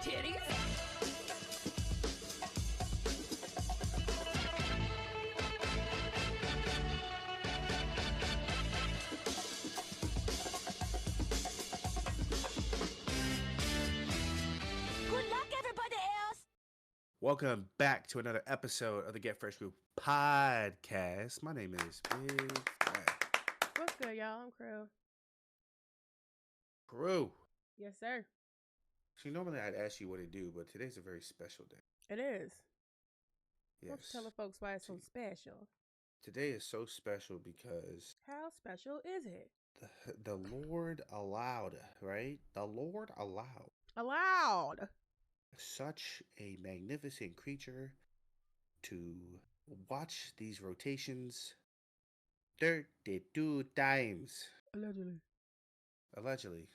titties. Good luck, everybody else. Welcome back to another episode of the Get Fresh Group podcast. My name is Big Fat What's good, y'all? I'm Crew. Crew. Yes, sir. See, normally I'd ask you what to do, but today's a very special day. It is. Yes. Why don't you tell the folks why it's so special? Today is so special because How special is it? the Lord allowed, right? The Lord allowed Allowed. such a magnificent creature to watch these rotations 32 times. Allegedly.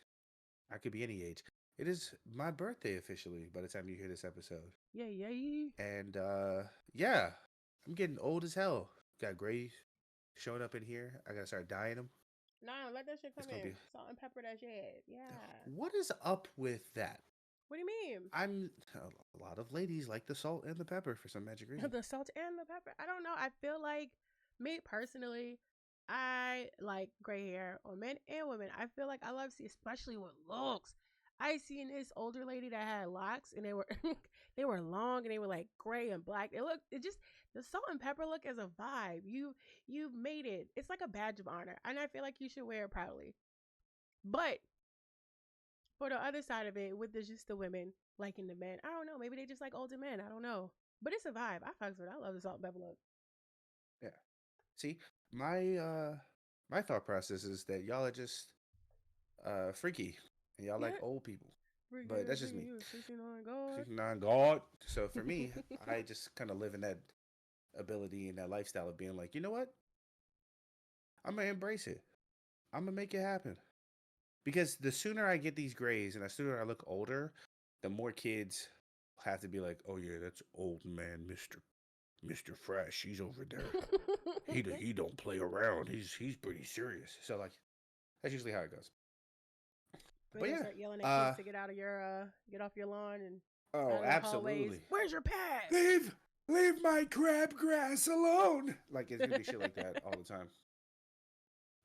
I could be any age. It is my birthday officially by the time you hear this episode. Yay. And yeah, I'm getting old as hell. Got gray showing up in here. I gotta start dyeing them. Nah, let that shit It's come gonna in. be- Salt and pepper that shit. Yeah. What is up with that? What do you mean? A lot of ladies like the salt and the pepper for some magic reason. The salt and the pepper. I don't know. I feel like, me personally, I like gray hair on men and women. I feel like I love see, especially with looks. I seen this older lady that had locks and they were they were long and they were like gray and black. It just the salt and pepper look is a vibe. You've made it. It's like a badge of honor. And I feel like you should wear it proudly. But for the other side of it, with just the women liking the men, I don't know. Maybe they just like older men. I don't know. But it's a vibe. I fucks with it. I love the salt and pepper look. Yeah. See, my thought process is that y'all are just freaky and y'all like Yeah. old people. But that's just me. 69 God. 69 God. So for me, I just kind of live in that ability and that lifestyle of being like, you know what? I'm gonna embrace it. I'm gonna make it happen. Because the sooner I get these grays and the sooner I look older, the more kids have to be like, oh yeah, that's old man, Mr. Fresh. He's over there. He don't play around. He's pretty serious. So like, that's usually how it goes. But But yeah, yeah, start yelling at kids to get out of get off your lawn and out oh, of the hallways. absolutely. Where's your pass? Leave my crabgrass alone. Like it's gonna be shit like that all the time.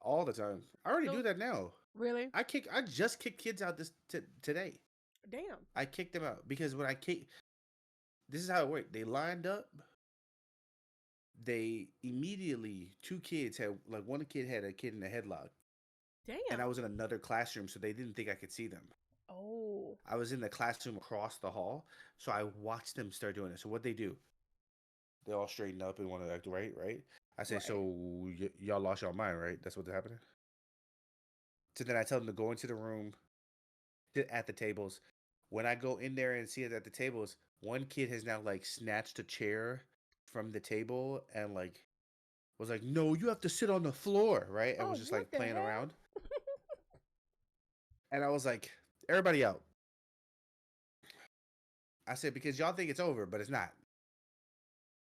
All the time. I already do that now. Really? I just kicked kids out today. Damn. I kicked them out because when I kicked, this is how it worked. They lined up. They immediately, two kids had, like one kid had a kid in a headlock. Damn. And I was in another classroom, so they didn't think I could see them. Oh. I was in the classroom across the hall, so I watched them start doing it. So what they do? They all straighten up and want to act right? I say, Right. so y'all lost your mind, right? That's what's happening? So then I tell them to go into the room, sit at the tables. When I go in there and see it at the tables, one kid has now like snatched a chair from the table and like was like, no, you have to sit on the floor, right? And was just like playing around. And I was like, everybody out. I said, because y'all think it's over, but it's not.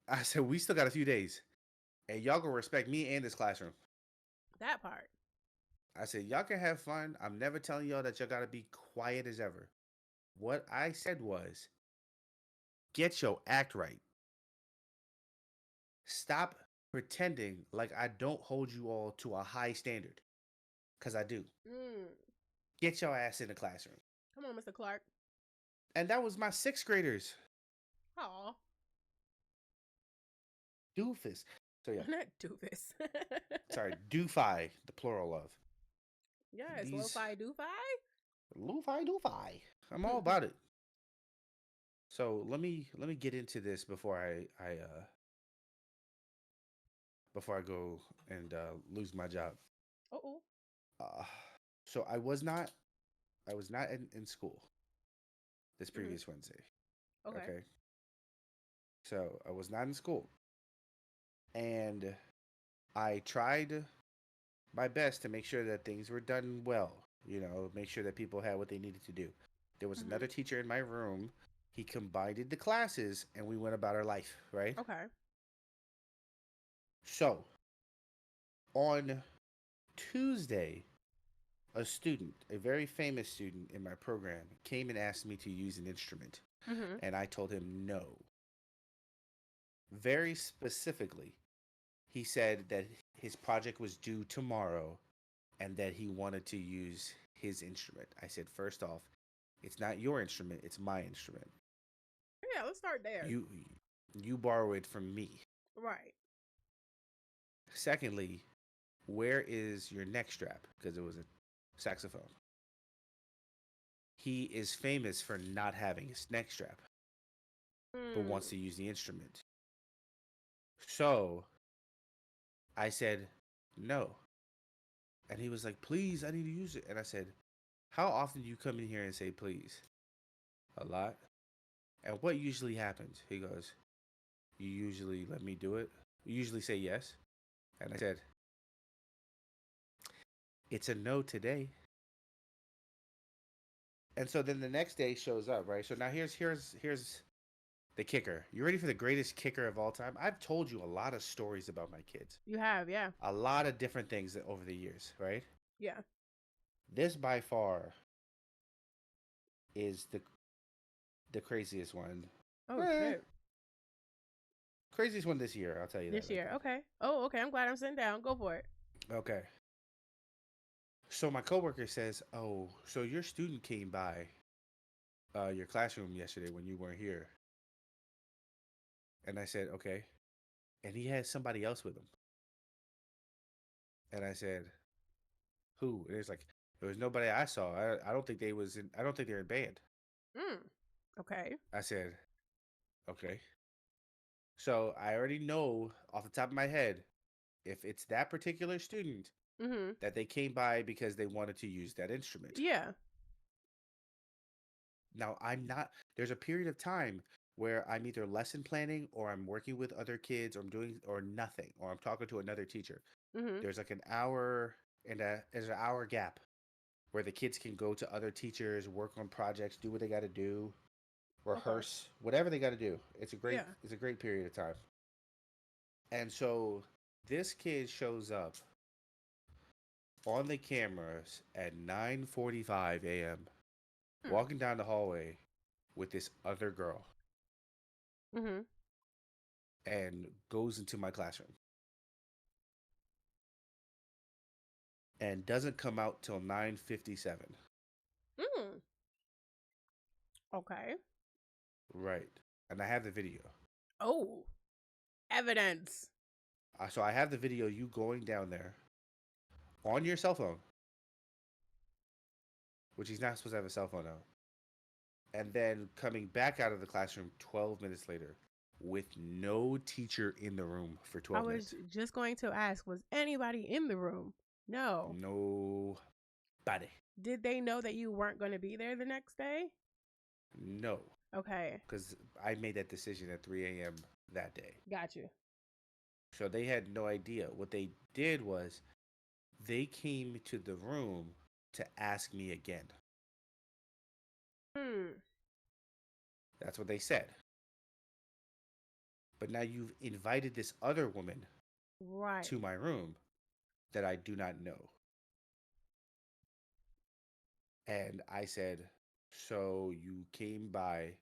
I said, we still got a few days. And y'all gonna respect me and this classroom. That part. I said, y'all can have fun. I'm never telling y'all that y'all gotta be quiet as ever. What I said was, get your act right. Stop pretending like I don't hold you all to a high standard. Because I do. Get your ass in the classroom. Come on, Mr. Clark. And that was my 6th graders. Aw. Doofus. So yeah. Not doofus. Sorry, doofy, the plural of. Yes, These- lo-fi doofy. Lo-fi. I'm all about it. So let me get into this before I go and lose my job. Uh-oh. So I was not in school this previous Wednesday. Okay. So I was not in school. And I tried my best to make sure that things were done well, make sure that people had what they needed to do. There was another teacher in my room. He combined the classes and we went about our life, right? Okay. So, on Tuesday, a student, a very famous student in my program, came and asked me to use an instrument, Mhm. and I told him no. Very specifically, he said that his project was due tomorrow and that he wanted to use his instrument. I said, first off, it's not your instrument, it's my instrument. Yeah, let's start there. You borrow it from me. Right. Secondly, where is your neck strap? Because it was a saxophone. He is famous for not having his neck strap, but Mm. wants to use the instrument. So I said, no. And he was like, please, I need to use it. And I said, how often do you come in here and say please? A lot. And what usually happens? He goes, you usually let me do it. You usually say yes. And I said, it's a no today. And so then the next day shows up, right? So now here's the kicker. You ready for the greatest kicker of all time? I've told you a lot of stories about my kids. You have, yeah. A lot of different things over the years, right? Yeah. This by far is the craziest one. Oh Eh, shit. craziest one this year, I'll tell you that This right year. Okay. Oh, okay. I'm glad I'm sitting down. Go for it. there. Okay. So my coworker says, "Oh, so your student came by your classroom yesterday when you weren't here." And I said, "Okay." And he had somebody else with him. And I said, "Who?" And it's like, there was nobody I saw. I don't think they was in. I don't think they're in band. Mm. Okay. I said, "Okay." So I already know off the top of my head if it's that particular student Mhm. that they came by because they wanted to use that instrument. Yeah. Now, I'm not, there's a period of time where I'm either lesson planning or I'm working with other kids or I'm doing, or nothing, or I'm talking to another teacher. Mhm. There's like an hour there's an hour gap where the kids can go to other teachers, work on projects, do what they got to do, Okay. rehearse, whatever they got to do. Yeah. It's a great period of time. And so this kid shows up on the cameras at 9:45 a.m. Mm. walking down the hallway with this other girl Mhm. and goes into my classroom and doesn't come out till 9:57. Mm. Okay. Right. And I have the video. Oh, evidence. So I have the video you going down there on your cell phone, which he's not supposed to have a cell phone now, and then coming back out of the classroom 12 minutes later with no teacher in the room for I 12 was minutes. just going to ask, was anybody in the room? No. Nobody. Did they know that you weren't going to be there the next day? No. Okay. Because I made that decision at 3 a.m. that day. Got you. So they had no idea. What they did was they came to the room to ask me again. Hmm. That's what they said. But now you've invited this other woman Right. to my room that I do not know. And I said, so you came by.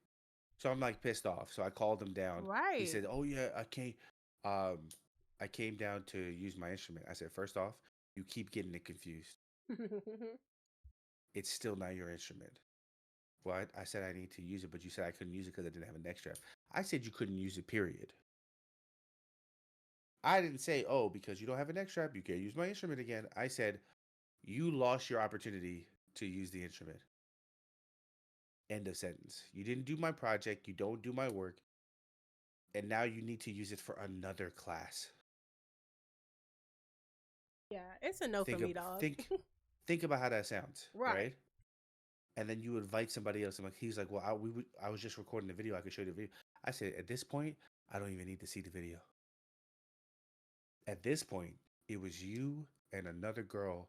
So I'm like pissed off. So I called him down. He Right. said, oh yeah, um I came down to use my instrument. I said, first off, you keep getting it confused. It's still not your instrument. Well, I said I need to use it, but you said I couldn't use it because I didn't have a neck strap. I said you couldn't use it, period. I didn't say, oh, because you don't have a neck strap, you can't use my instrument again. I said, you lost your opportunity to use the instrument. End of sentence. You didn't do my project, you don't do my work, and now you need to use it for another class. Yeah, it's a no for Think of me, dog. think about how that sounds, Right. right? And then you invite somebody else. And like he's like, well, I was just recording the video. I could show you the video. I said, at this point, I don't even need to see the video. At this point, it was you and another girl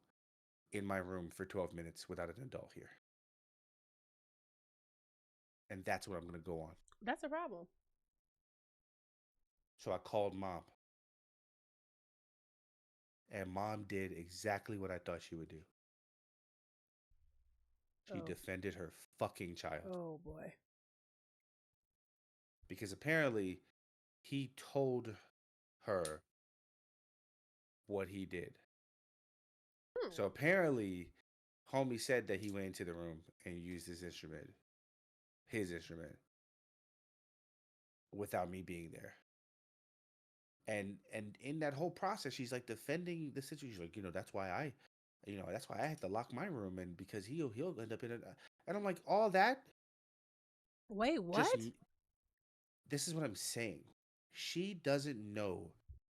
in my room for 12 minutes without an adult here. And that's what I'm going to go on. That's a problem. So I called mom. And mom did exactly what I thought she would do. She Oh. defended her fucking child Oh boy. because apparently he told her what he did. Hmm. So apparently, homie said that he went into the room and used his instrument, without me being there. And in that whole process, she's like defending the situation. She's like, that's why I had to lock my room, and because he'll end up in it. And I'm like, all that Wait, just what? this is what I'm saying. She doesn't know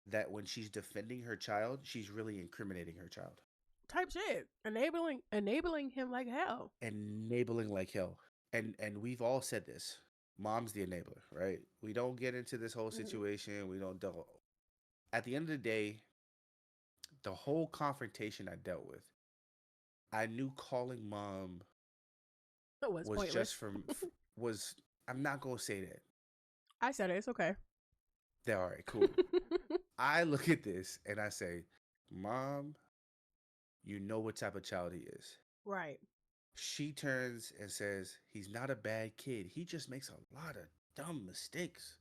that when she's defending her child, she's really incriminating her child, Type shit. Enabling him like hell. enabling like hell. And we've all said this. Mom's the enabler, right? We don't get into this whole Mhm. situation. We don't. At the end of the day, the whole confrontation I dealt with, I knew calling mom It was was just pointless. was. I'm not gonna say that. I said it. It's okay. All right, cool. I look at this and I say, Mom, you know what type of child he is. Right. She turns and says, he's not a bad kid. He just makes a lot of dumb mistakes.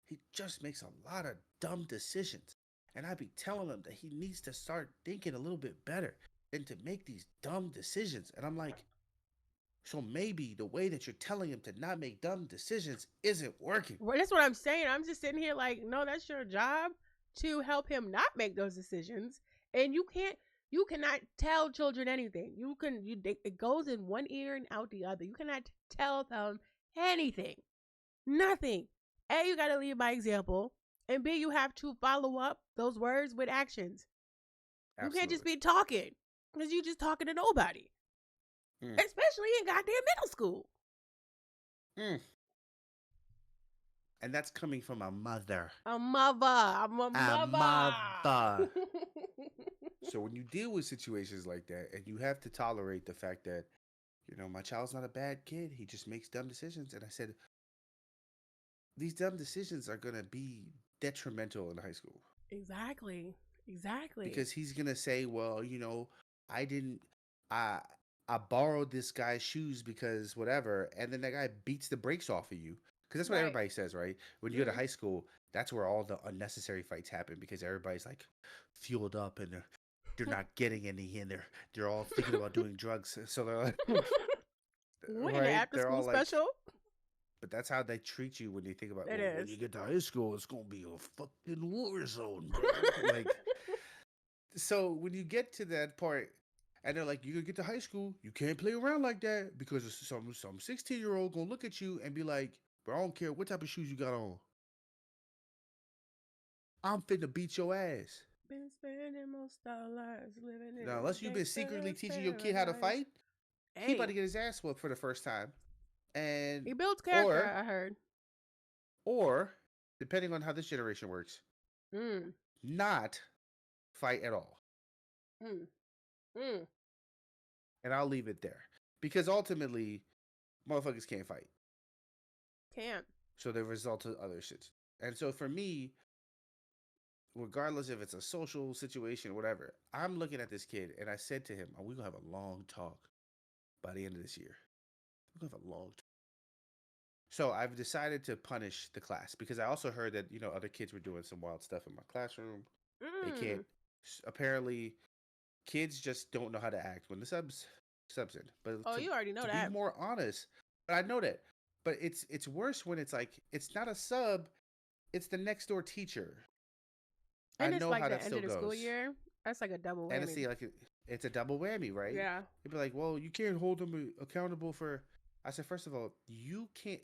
He just makes a lot of dumb decisions. And I be telling him that he needs to start thinking a little bit better than to make these dumb decisions. And I'm like, so maybe the way that you're telling him to not make dumb decisions isn't working. Well, that's what I'm saying. I'm just sitting here like, no, that's your job to help him not make those decisions. And you cannot tell children anything. It goes in one ear and out the other. You cannot tell them anything, nothing. A, you got to lead by example. And B, you have to follow up those words with actions. You can't just Absolutely. be talking because you just talking to nobody, Mm. especially in goddamn middle school. Mm. And that's coming from a mother. A mother. I'm a A mother. mother. So when you deal with situations like that, and you have to tolerate the fact that, my child's not a bad kid, he just makes dumb decisions. And I said, these dumb decisions are going to be detrimental in high school Exactly. Exactly. because he's going to say, well, I didn't, I, I borrowed this guy's shoes because whatever. And then that guy beats the brakes off of you. Because that's what Right. everybody says, right? When you go to high school, that's where all the unnecessary fights happen because everybody's like fueled up and they're not getting any, and they're all thinking about doing drugs. So they're like, Winning the right? after They're school all like, special. but that's how they treat you when you think about, It well, when is. you get to high school, it's gonna be a fucking war zone, bro. Like, so when you get to that part, and they're like, you gonna get to high school, you can't play around like that because some 16-year-old gonna look at you and be like, bro, I don't care what type of shoes you got on. I'm finna beat your ass. Been spending most our lives living in Now, a unless you've been secretly gangster's teaching your kid how to paradise. fight, he about Hey, to get his ass whooped for the first time. And he builds character, or I heard. or depending on how this generation works, Mm, not fight at all. mm, mm. And I'll leave it there. Because ultimately, motherfuckers can't fight. Can't. So they result to other shits. And so for me, regardless if it's a social situation, whatever, I'm looking at this kid and I said to him, oh, we're going to have a long talk by the end of this year. We're going to have a long talk. So I've decided to punish the class because I also heard that, other kids were doing some wild stuff in my classroom. They can't, Mm. apparently, kids just don't know how to act when the subs in. But Oh, you already know to be that. more honest, but I know that. But it's worse when it's like it's not a sub, it's the next door teacher. I And it's know like how the that end still of the school goes. year. That's like a double And it's whammy. like it's a double whammy, right? Yeah. You'd be like, well, you can't hold them accountable for. I said, first of all, you can't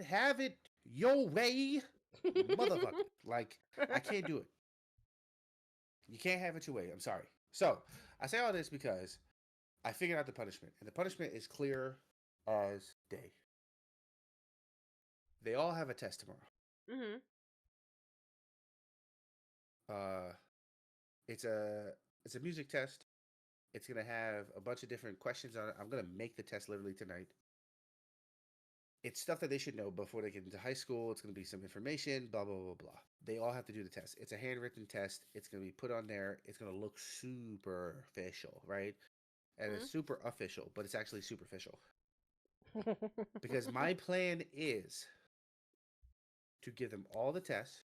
have it your way, motherfucker. Like I can't do it. You can't have it your way. I'm sorry. So I say all this because I figured out the punishment, and the punishment is clear as day. They all have a test tomorrow. Mm-hmm. Uh, it's a music test. It's gonna have a bunch of different questions on it. I'm gonna make the test literally tonight. It's stuff that they should know before they get into high school. It's gonna be some information, blah blah blah blah. They all have to do the test. It's a handwritten test. It's gonna be put on there. It's gonna look super official, right? and it's super official, but it's actually superficial. Because my plan is to give them all the tests,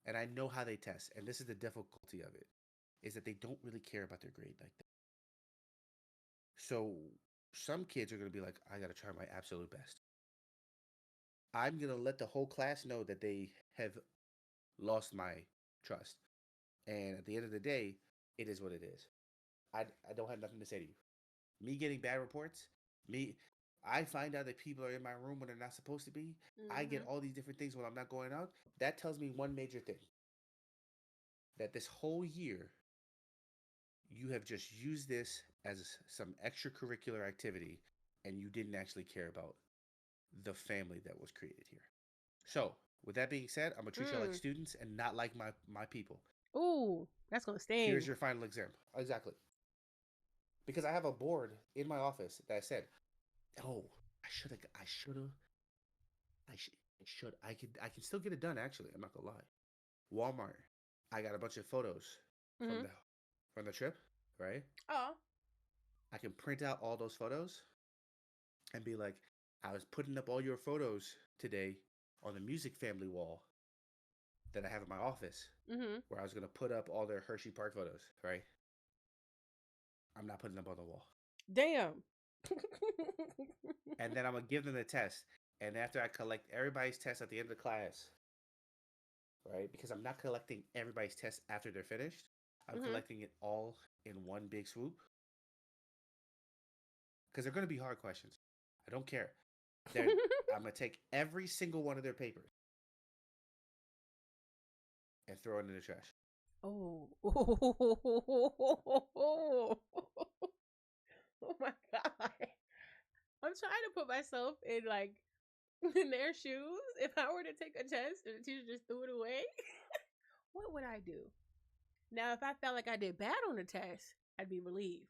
and I know how they test, and this is the difficulty of it, is that they don't really care about their grade like that. So some kids are going to be like, I got to try my absolute best. I'm going to let the whole class know that they have lost my trust. And at the end of the day, it is what it is. I don't have nothing to say to you. Me getting bad reports, I find out that people are in my room when they're not supposed to be. I get all these different things when I'm not going out. That tells me one major thing. That this whole year, you have just used this as some extracurricular activity and you didn't actually care about the family that was created here. So, with that being said, I'm going to treat y'all like students and not like my people. Ooh, that's going to sting. Here's your final exam. Exactly. Because I have a board in my office that said, oh, I can still get it done, actually. I'm not going to lie. Walmart. I got a bunch of photos from the trip, right? Oh. I can print out all those photos and be like, I was putting up all your photos today on the music family wall that I have in my office, where I was going to put up all their Hershey Park photos, right? I'm not putting them on the wall. Damn. And then I'm going to give them the test. And after I collect everybody's tests at the end of the class, right? Because I'm not collecting everybody's tests after they're finished. I'm collecting it all in one big swoop. Because they're going to be hard questions. I don't care. I'm going to take every single one of their papers and throw it in the trash. Oh. Oh my God. I'm trying to put myself in in their shoes. If I were to take a test and the teacher just threw it away, what would I do? Now, if I felt like I did bad on the test, I'd be relieved.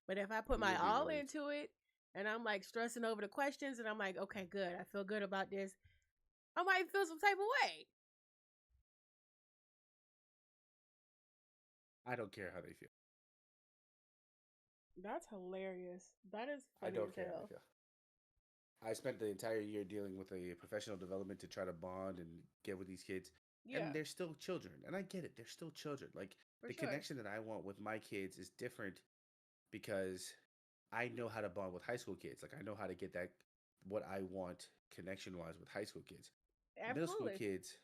But if I put my all into it and I'm stressing over the questions and I'm like, okay, good, I feel good about this, I might feel some type of way. I don't care how they feel. That's hilarious. That is funny I don't as care hell. how they feel. I spent the entire year dealing with a professional development to try to bond and get with these kids. Yeah. And they're still children. And I get it. They're still children. Connection that I want with my kids is different because I know how to bond with high school kids. I know how to get that, what I want connection-wise with high school kids. Absolutely. Middle school kids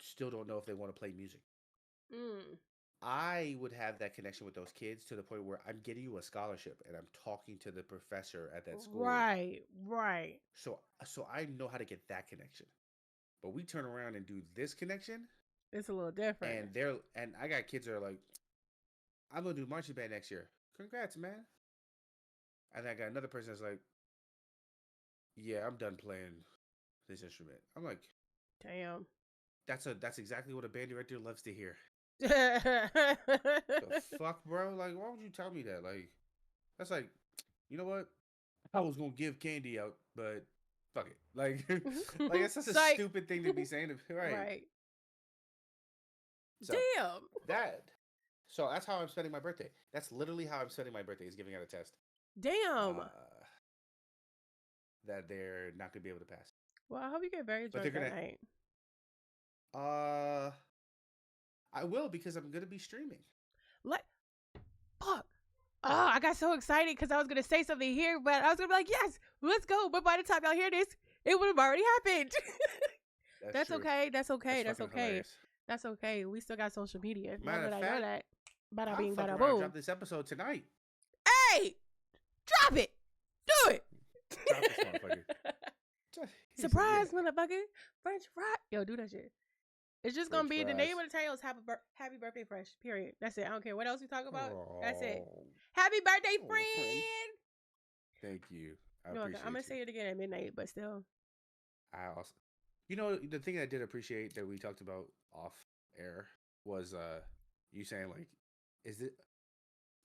still don't know if they want to play music. I would have that connection with those kids to the point where I'm getting you a scholarship and I'm talking to the professor at that school. Right. So I know how to get that connection. But we turn around and do this connection. It's a little different. And I got kids that are like, I'm gonna do marching band next year. Congrats, man. And I got another person that's like, yeah, I'm done playing this instrument. I'm like, damn. That's exactly what a band director loves to hear. The fuck, bro? Why would you tell me that? That's you know what? I was gonna give candy out, but fuck it. That's such a stupid thing to be saying. Right. So, damn. So that's how I'm spending my birthday. That's literally how I'm spending my birthday, is giving out a test. Damn. That they're not gonna be able to pass. Well, I hope you get very drunk that night. I will, because I'm gonna be streaming. Fuck. Oh, I got so excited because I was gonna say something here, but I was gonna be like, yes, let's go. But by the time y'all hear this, it would have already happened. That's okay. That's okay. That's okay. Hilarious. That's okay. We still got social media. Matter of fact, I know that. Bada bing, bada boom. boom. Drop this episode tonight. Hey, drop it. Do it. Drop this motherfucker. Surprise, motherfucker. French fry. Yo, do that shit. It's just going to be, the name of the title is Happy Birthday, Fresh. Period. That's it. I don't care what else we talk about. That's it. Happy birthday, friend. Thank you. I appreciate it. I'm going to say it again at midnight, but still. I also, the thing I did appreciate that we talked about off air was you saying, is it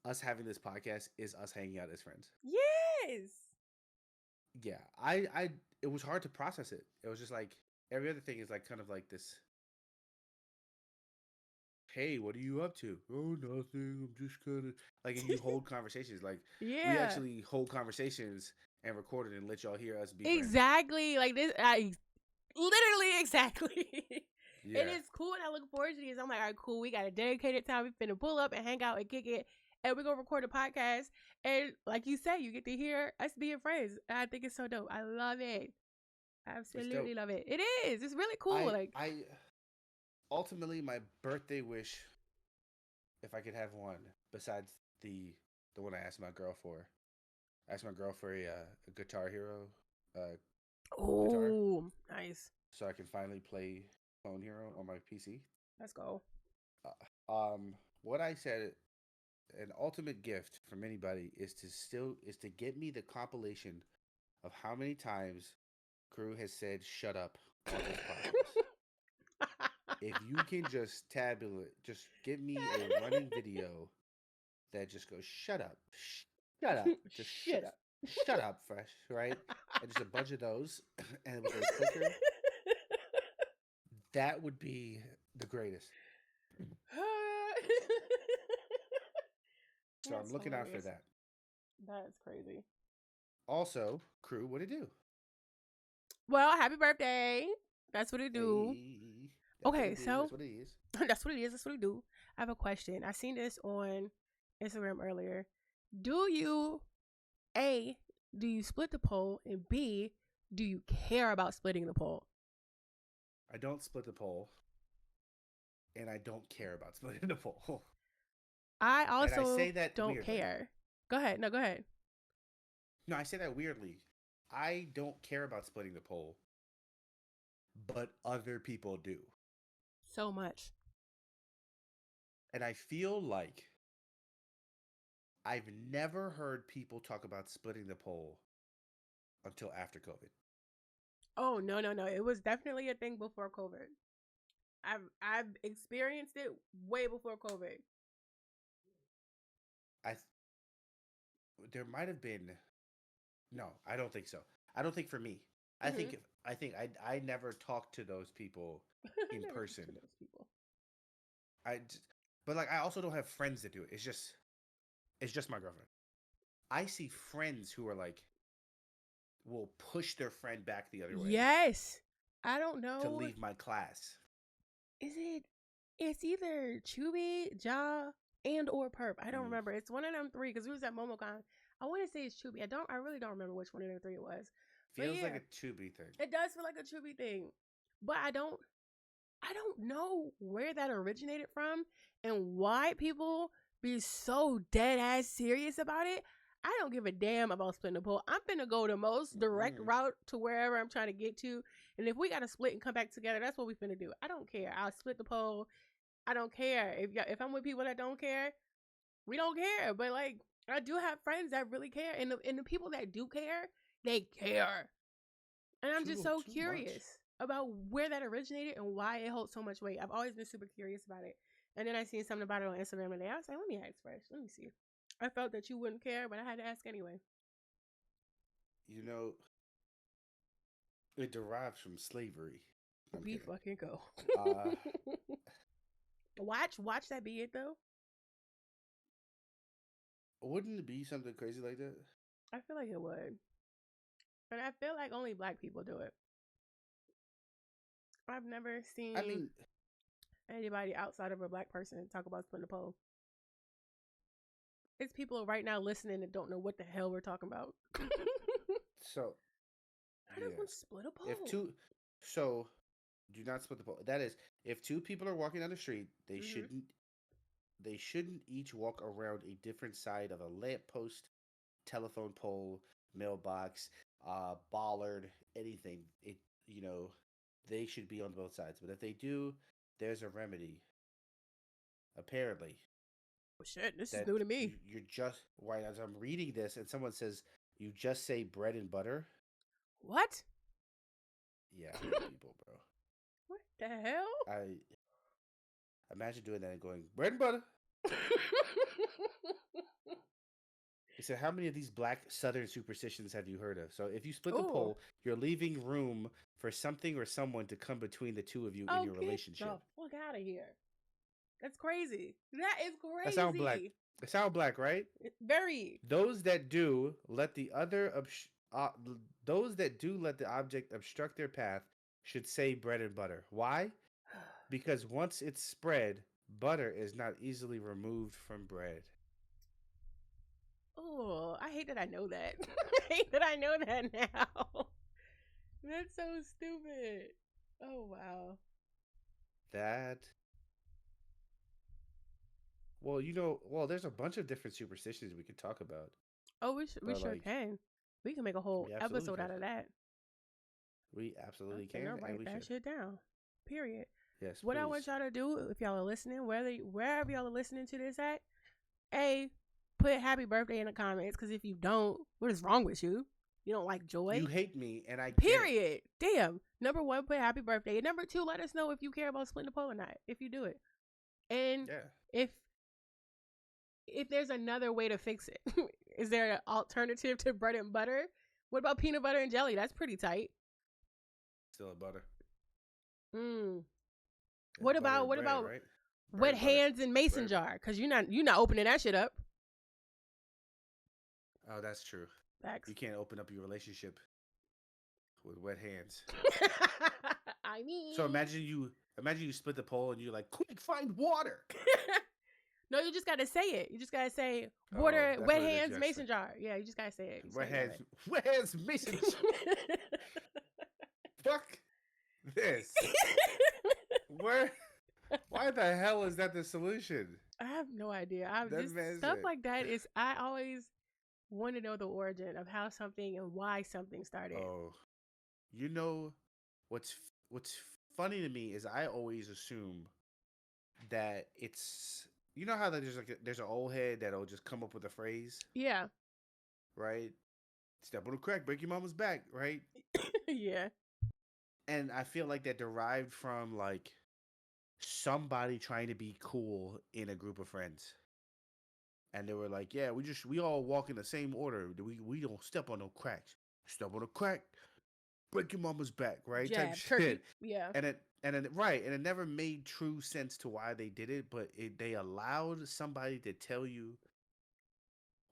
us having this podcast is us hanging out as friends? Yes. Yeah. It was hard to process it. It was just every other thing is kind of this. hey, what are you up to? Oh, nothing. I'm just kind of like, and you hold conversations. Like, we Yeah, actually hold conversations and record it and let y'all hear us be friends. exactly. Like this, I literally exactly. And Yeah. it's cool, and I look forward to these. I'm like, all right, cool. We got a dedicated time. We finna pull up and hang out and kick it, and we're gonna record a podcast. And like you said, you get to hear us being friends. And I think it's so dope. I love it. I It's dope. absolutely love it. It is. It's really cool. Like, I ultimately, my birthday wish, if I could have one, besides the one I asked my girl for, I asked my girl for a Guitar Hero uh, guitar, oh, nice. so I can finally play Clone Hero on my PC. Let's go. What I said, an ultimate gift from anybody is to get me the compilation of how many times Crew has said "shut up" on this podcast. If you can just tabulate, just give me a running video that just goes "shut up, shut up, just Shut up. shut up, fresh," right? And just a bunch of those, and with a clicker, that would be the greatest. So I'm That's looking out for hilarious. that. That's crazy. Also, Crew, what it do? Well, happy birthday. That's what it do. Hey, that's what Okay, it do. so That's what it is. that's what it is. That's what it do. I have a question. I seen this on Instagram earlier. Do you A, do you split the poll? And B, do you care about splitting the poll? I don't split the poll, and I don't care about splitting the poll. I And I also say that don't weirdly. care. Go ahead. No, go ahead. No, I say that weirdly. I don't care about splitting the poll, but other people do. So much. And I feel like I've never heard people talk about splitting the poll until after COVID. Oh, no, no, no. It was definitely a thing before COVID. I've experienced it way before COVID. I there might have been no, I don't think so. I don't think for me. I Mm-hmm. think I never talked to those people I in never talked person. to those people. But like I also don't have friends that do it. It's just my girlfriend. I see friends who are like will push their friend back the other way Yes. I don't to know. leave my class. Is it? It's either Chubby, Ja, and or Perp. I don't Mm. remember. It's one of them three because we was at MomoCon. I want to say it's Chubby. I really don't remember which one of the three it was. But Feels like yeah, a Tubi thing. it does feel like a Chubby thing. But I don't know where that originated from and why people be so dead ass serious about it. I don't give a damn about splitting the poll. I'm finna go the most direct Mm. route to wherever I'm trying to get to. And if we gotta split and come back together, that's what we finna do. I don't care. I'll split the poll. I don't care. If I'm with people that don't care, we don't care. But like I do have friends that really care. And the people that do care, they care. And I'm just so Too much. curious about where that originated and why it holds so much weight. I've always been super curious about it. And then I seen something about it on Instagram today. I was like, let me ask Fresh. Let me see. I felt that you wouldn't care, but I had to ask anyway. You know, it derives from slavery. I'm We kidding. fucking go. Uh, watch that be it though. wouldn't it be something crazy like that? I feel like it would. And I feel like only black people do it. I've never seen I mean, anybody outside of a black person talk about splitting the poll. It's people right now listening that don't know what the hell we're talking about. so I don't yeah. want to split a poll. If two, so do not split the poll. That is, if two people are walking down the street, Mhm. they shouldn't each walk around a different side of a lamppost, telephone pole, mailbox, bollard, anything. It you know, they should be on both sides. But if they do, there's a remedy. Apparently, Oh, shit, this is that new to me. you're just right as I'm reading this, and someone says you just say bread and butter. What? Yeah, I hate people, bro. What the hell? I imagine doing that and going bread and butter. He said, "How many of these black Southern superstitions have you heard of?" So, if you split the Oh, poll, you're leaving room for something or someone to come between the two of you in oh, your get relationship. the fuck out of here. That's crazy. That is crazy. That sound black. It sound black, right? Very. Those that do let the those that do let the object obstruct their path should say bread and butter. Why? Because once it's spread, butter is not easily removed from bread. Oh, I hate that I know that. I hate that I know that now. That's so stupid. Oh wow. That. Well, there's a bunch of different superstitions we could talk about. Oh, we But, sure like, can. We can make a whole we absolutely episode can. out of that. We absolutely I'm can, finna and write we that should. shit down. Period. Yes, What I please. want y'all to do, if y'all are listening, wherever y'all are listening to this at, put happy birthday in the comments. Because if you don't, what is wrong with you? You don't like joy? You hate me, and I get it. Period. Damn. Number one, put happy birthday. And number two, let us know if you care about splitting the pole or not. If you do it, and Yeah. if there's another way to fix it, is there an alternative to bread and butter? What about peanut butter and jelly? That's pretty tight. Still a butter. Mm. It's What butter about and what bread, about right? wet Bread and butter. hands and mason Bread. jar? Because you're not opening that shit up. Oh, that's true. Facts. You can't open up your relationship with wet hands. I mean, So imagine you split the pole and you're like, quick, find water. No, you just gotta say it. You just gotta say Oh, water, that's wet what it is, hands, yes. mason jar. Yeah, you just gotta say it. You Wet say it hands, mason. right. Fuck this. Why the hell is that the solution? I have no idea. I'm That just man's stuff it. like that is. I always want to know the origin of how something and why something started. Oh, you know what's funny to me is I always assume that it's, you know how there's an old head that'll just come up with a phrase, Yeah. right? Step on a crack, break your mama's back, right? Yeah. And I feel like that derived from like somebody trying to be cool in a group of friends. And they were like, yeah, we all walk in the same order. We don't step on no cracks. Step on a crack, break your mama's back, right? Jab, Type turkey. shit. Yeah. And it never made true sense to why they did it, but they allowed somebody to tell you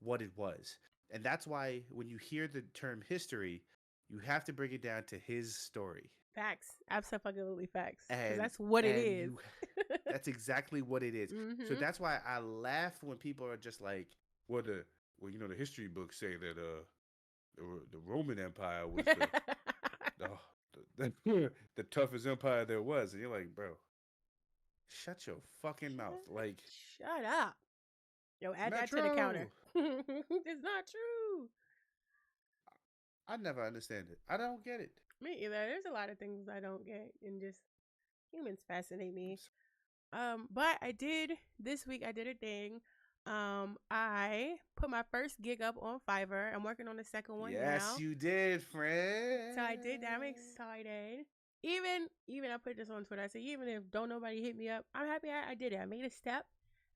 what it was. And that's why when you hear the term history, you have to break it down to his story. Facts. Absolutely facts. 'Cause And that's what it is. That's exactly what it is. Mhm. So that's why I laugh when people are just like, well, you know, the history books say that the Roman Empire was the toughest empire there was, and you're like, bro, shut your fucking mouth. Like, shut up. Yo, add that to the counter. It's not true. I never understand it. I don't get it. Me either. There's a lot of things I don't get, and just humans fascinate me. But this week I did a thing. I put my first gig up on Fiverr. I'm working on the second one now. Yes, you did, friend. So I did that. I'm excited. Even I put this on Twitter. I said, even if don't nobody hit me up, I'm happy I did it. I made a step.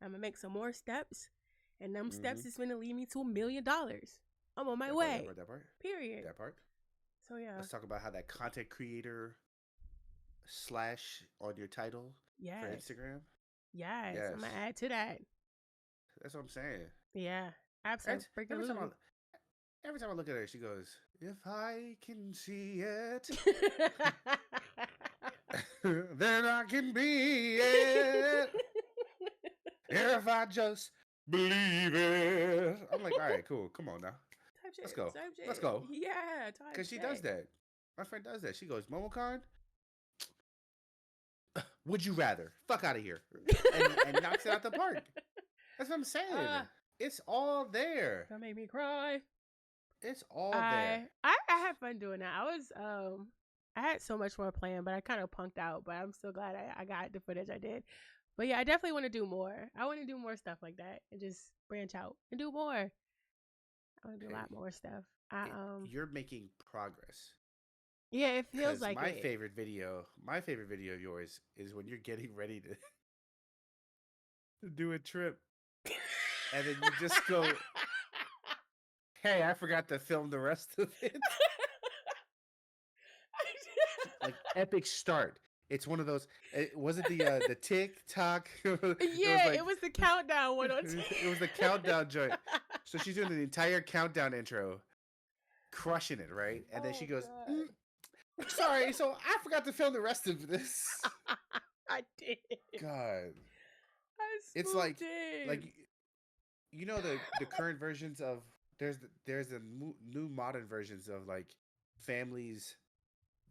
I'm gonna make some more steps, and them steps is gonna lead me to $1 million. I'm on my way. That part. Period. That part. So yeah. Let's talk about how that content creator / on your title for Instagram. Yes. I'm gonna add to that. That's what I'm saying. Yeah. Absolutely. Every time I look at her, she goes, "If I can see it, then I can be it. If I just believe it." I'm like, all right, cool. Come on now. Let's go. Let's go. Yeah. Because she does that. My friend does that. She goes, "Momocon, would you rather? Fuck out of here." And knocks it out the park. That's what I'm saying. It's all there. That made me cry. It's all there. I had fun doing that. I had so much more planned, but I kind of punked out. But I'm still glad I got the footage I did. But yeah, I definitely want to do more. I want to do more stuff like that and just branch out and do more. I want to do a lot more stuff. You're making progress. Yeah, it feels like my favorite video of yours is when you're getting ready to do a trip, and then you just go, "Hey, I forgot to film the rest of it." Like epic start. It's one of those. Was it the TikTok? It was Yeah, like it was the countdown one on it was the countdown joint. So she's doing the entire countdown intro, crushing it, right? And then she Oh goes, god. "Sorry, so I forgot to film the rest of this." I did. God, I it's spoofed it. like the current versions of there's the new modern versions of like families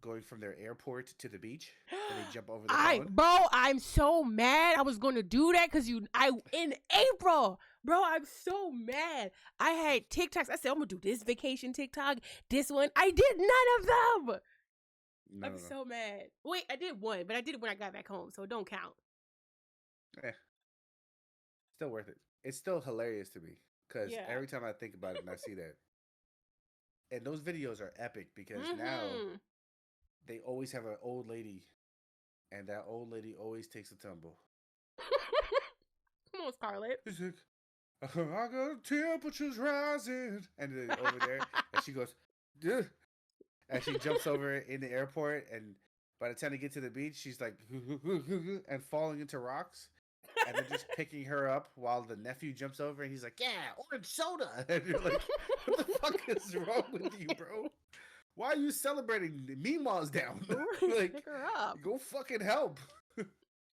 going from their airport to the beach and they jump over the phone. I'm so mad. I was going to do that because in April, bro. I'm so mad. I had TikToks. I said I'm gonna do this vacation TikTok, this one. I did none of them. No, I'm no, no. so mad. Wait, I did one, but I did it when I got back home, so it don't count. Eh, still worth it. It's still hilarious to me because Yeah. every time I think about it and I see that, and those videos are epic because now Mhm. they always have an old lady, and that old lady always takes a tumble. Come on, Scarlett. She's like, I got temperatures rising, and then over there, and she goes, "Duh," and she jumps over in the airport, and by the time they get to the beach, she's like, and falling into rocks. And they're just picking her up while the nephew jumps over and he's like, "Yeah, orange soda." And you're like, "What the fuck is wrong with you, bro? Why are you celebrating? Meemaw's down. Like, Pick her up. go fucking help."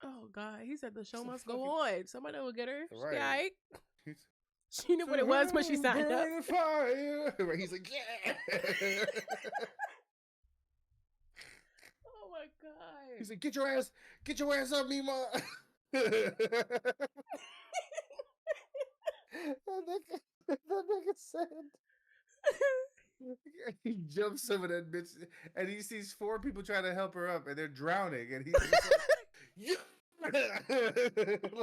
Oh God, he said the show It's a must fucking- go on. Somebody will get her. She Right. all right. He's- She knew what it was when she signed up. Burn the fire. Right, he's like, "Yeah." Oh my God. He's like, get your ass up, Meemaw." That nigga said. He jumps over that bitch, and he sees 4 people trying to help her up, and they're drowning, and he's just like, "Yeah."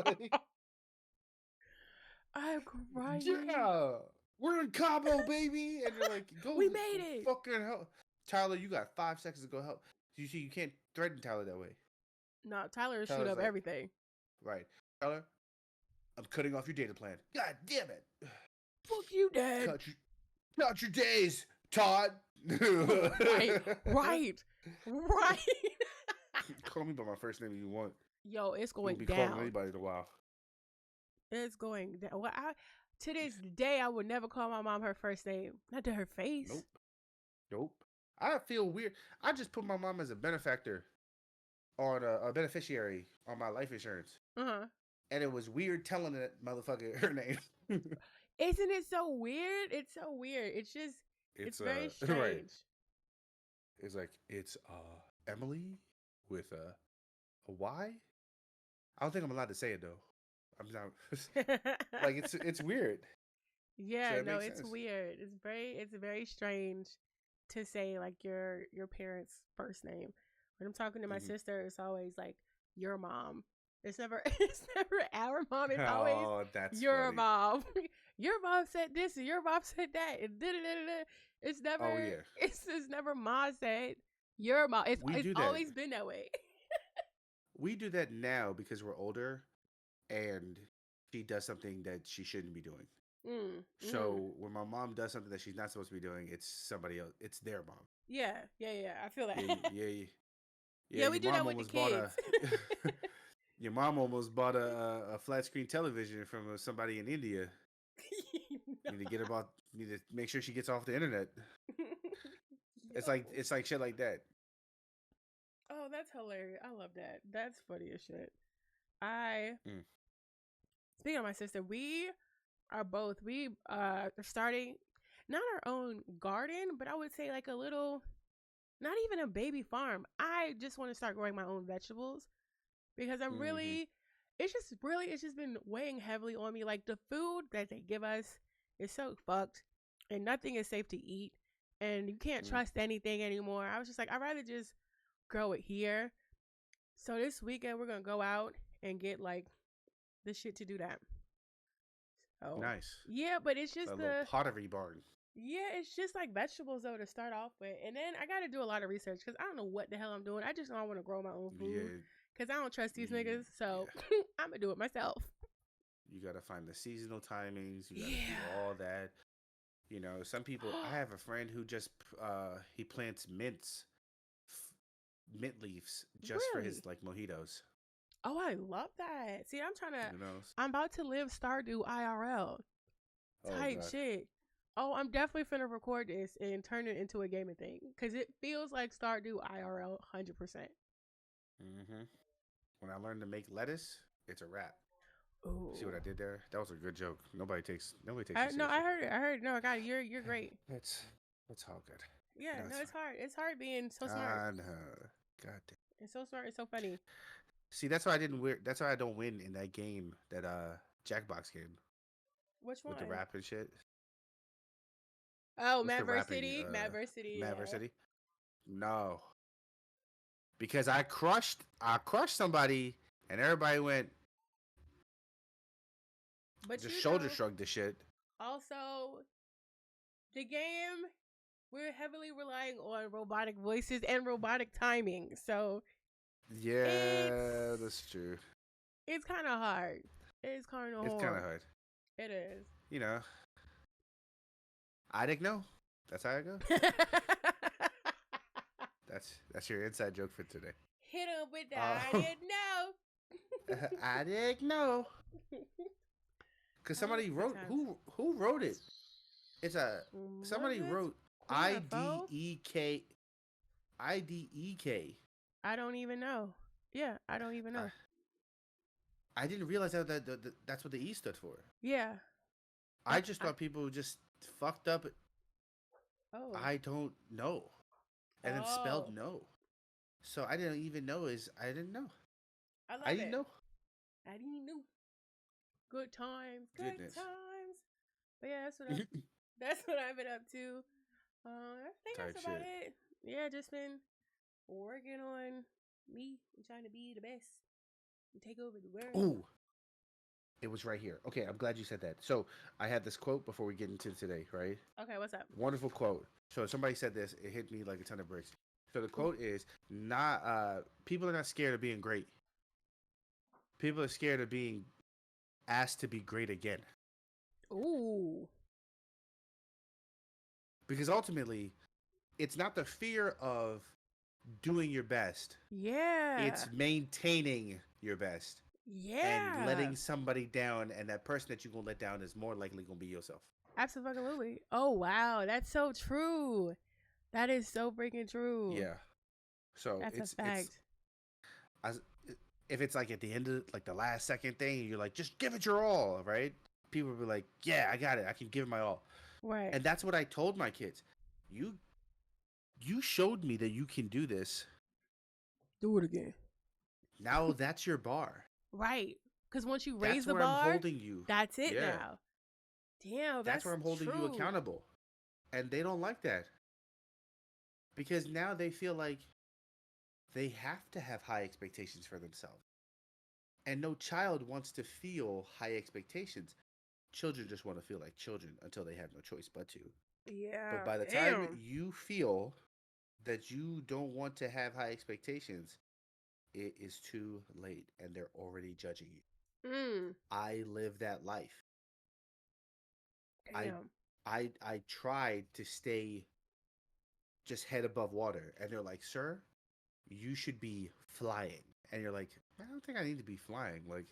Like, I'm crying. yeah, we're in Cabo, baby, and you're like, "Go, We made it." fucking help, Tyler. You got 5 seconds to go help." You see, you can't threaten Tyler that way, No, Tyler will shoot Tyler's up like- everything. right? Tyler, I'm cutting off your data plan. God damn it! Fuck you, Dad. Cut your days, Todd. Right. Call me by my first name if you want. Yo, it's You going won't be calling down. anybody in a while. It's going down. Well, to this day, I would never call my mom her first name. Not to her face. Nope. I feel weird. I just put my mom as a benefactor on a beneficiary on my life insurance. And it was weird telling that motherfucker her name. Isn't it so weird? It's so weird. It's just, it's very strange. Right. It's like, it's Emily with a Y. I don't think I'm allowed to say it though. I'm not like it's weird. Yeah, So no, makes it's sense. weird. It's very strange to say like your parents' first name. When I'm talking to my Mhm. sister, it's always like your mom. It's never our mom. It's always Oh, that's your funny. mom. Your mom said this and your mom said that. And da-da-da-da-da. It's never Oh yeah. it's never mom said your mom. It's We do that. always been that way. We do that now because we're older and she does something that she shouldn't be doing. So when my mom does something that she's not supposed to be doing, it's somebody else. It's their mom. Yeah. I feel that. Yeah, we your do that mom with the almost kids. your mom almost bought a flat screen television from somebody in India. Need to make sure she gets off the internet. It's like shit like that. Oh, that's hilarious. I love that. That's funny as shit. Speaking of my sister, we are starting not our own garden, but I would say like a little, not even a baby farm. I just want to start growing my own vegetables because I'm really, it's just been weighing heavily on me. Like the food that they give us is so fucked and nothing is safe to eat and you can't trust anything anymore. I was just like, I'd rather just grow it here. So this weekend we're going to go out and get like the shit to do that. Oh, Nice. Yeah, but it's just little pottery barn. Yeah, it's just like vegetables though to start off with, and then I got to do a lot of research because I don't know what the hell I'm doing. I just know I want to grow my own food because I don't trust these niggas, so I'm gonna do it myself. You gotta find the seasonal timings. You gotta do all that. You know, some people. I have a friend who just he plants mint leaves just for his Really? like mojitos. Oh, I love that. See, You know? I'm about to live Stardew IRL Oh type god. shit. Oh, I'm definitely finna record this and turn it into a gaming thing because it feels like Stardew IRL 100%. Hmm. When I learned to make lettuce, it's a wrap. See what Ooh. I did there? That was a good joke. Nobody takes you No, I seriously. heard it. I heard it. No, I got it. You're great. It's it's all good. Yeah, No, no, it's it's fine. hard. It's hard being so smart. I know. God damn. It's so smart. It's so funny. See, that's why I didn't win. That's why I don't win in that game, that Jackbox game Which with the one? rap and shit. Oh, What's the rapping? Madversity. Yeah. Maversity? No, because I crushed somebody, and everybody went But just you shoulder know, shrugged the shit. also the game we're heavily relying on robotic voices and robotic timing. So Yeah, it's that's true. it's kind of hard. It's kind of It's kind of hard. hard. It is. You know, I didn't know. That's how I go. That's your inside joke for today. Hit him with the Uh, I didn't I didn't know. know. Cause Oh, somebody good wrote times. who wrote it. It's a Was somebody it wrote Queen I of D Foe? E K IDEK. I don't even know. Yeah, I don't even I, know. I didn't realize that that's what the E stood for. Yeah. I just I thought people just fucked up. oh. I don't know, and then spelled Oh. no. So I didn't even know is I didn't know. I I love didn't it. know. I didn't know. Good times. Good Goodness. times. But yeah, that's what I've been up to. I think Type that's about shit. it. Yeah, just been working on me and trying to be the best and take over the world. Ooh, it was right here. Okay, I'm glad you said that. So I had this quote before we get into today, right? Okay, what's up? Wonderful quote. So somebody said this, it hit me like a ton of bricks. So the Ooh. quote is not people are not scared of being great. People are scared of being asked to be great again. Ooh. Because ultimately, it's not the fear of doing your best. Yeah. It's maintaining your best and Yeah. letting somebody down, and that person that you're gonna let down is more likely gonna be yourself. Absolutely. Oh wow, that's so true. That is so freaking true. Yeah. So That's a it's fact. as if it's like at the end of like the last second thing, and you're like, just give it your all, right? People will be like, yeah, I got it. I can give it my all. Right. And that's what I told my kids. You showed me that you can do this. Do it again. Now that's your bar. Right. Because once you raise That's the where I'm bar, holding you. that's it Yeah. now. Damn, That's that's where I'm holding you true. accountable. And they don't like that. Because now they feel like they have to have high expectations for themselves. And no child wants to feel high expectations. Children just want to feel like children until they have no choice but to. But Yeah. by the time Damn. you feel that you don't want to have high expectations, it is too late and they're already judging you. Mm. I live that life. Damn. I tried to stay just head above water, and they're like, "Sir, you should be flying." And you're like, "I don't think I need to be flying. Like,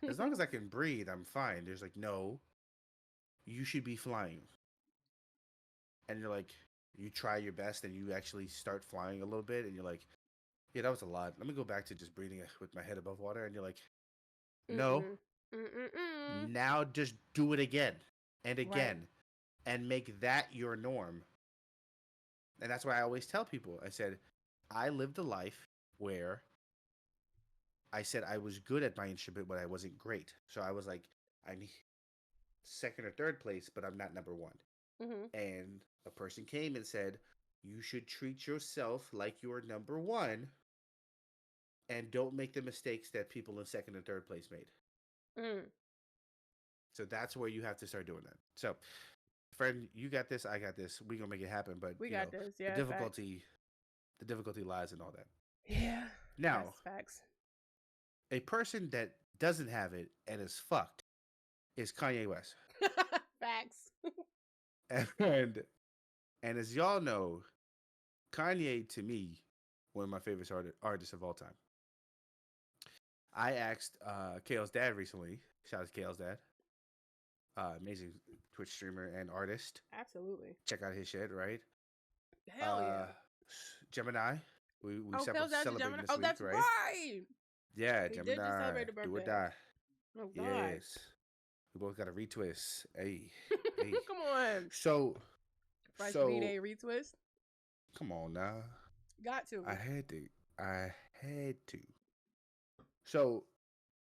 as long as I can breathe, I'm fine." There's like, "No, you should be flying." And you're like, you try your best, and you actually start flying a little bit, and you're like, "Yeah, that was a lot. Let me go back to just breathing with my head above water." And you're like, "No, Mm-mm. Mm-mm-mm. now just do it again and Right. again, and make that your norm." And that's why I always tell people, I said, I lived a life where I said I was good at my instrument, but I wasn't great. So I was like, I'm second or third place, but I'm not number one. Mm-hmm. And a person came and said, you should treat yourself like you're number one and don't make the mistakes that people in second and third place made. Mm. So that's where you have to start doing that. So, friend, you got this, I got this. We're gonna make it happen, but We you know, got this. the Yeah, facts. difficulty lies in all that. Yeah. Now, That's facts. a person that doesn't have it and is fucked is Kanye West. Facts. And and as y'all know, Kanye to me one of my favorite artists of all time. I asked Kale's dad recently. Shout out to Kale's dad. Amazing Twitch streamer and artist. Absolutely. Check out his shit, right? Hell yeah. Gemini. We Oh, Kale's out to celebrating Gemini. this Oh, week, that's right? right. Yeah, He did just Gemini. celebrate the Do or birthday. die. Oh God. Yes. We both got a retwist. Hey. Hey. Come on. So Fresh so B-Day retwist. come on now. Got to. I had to. So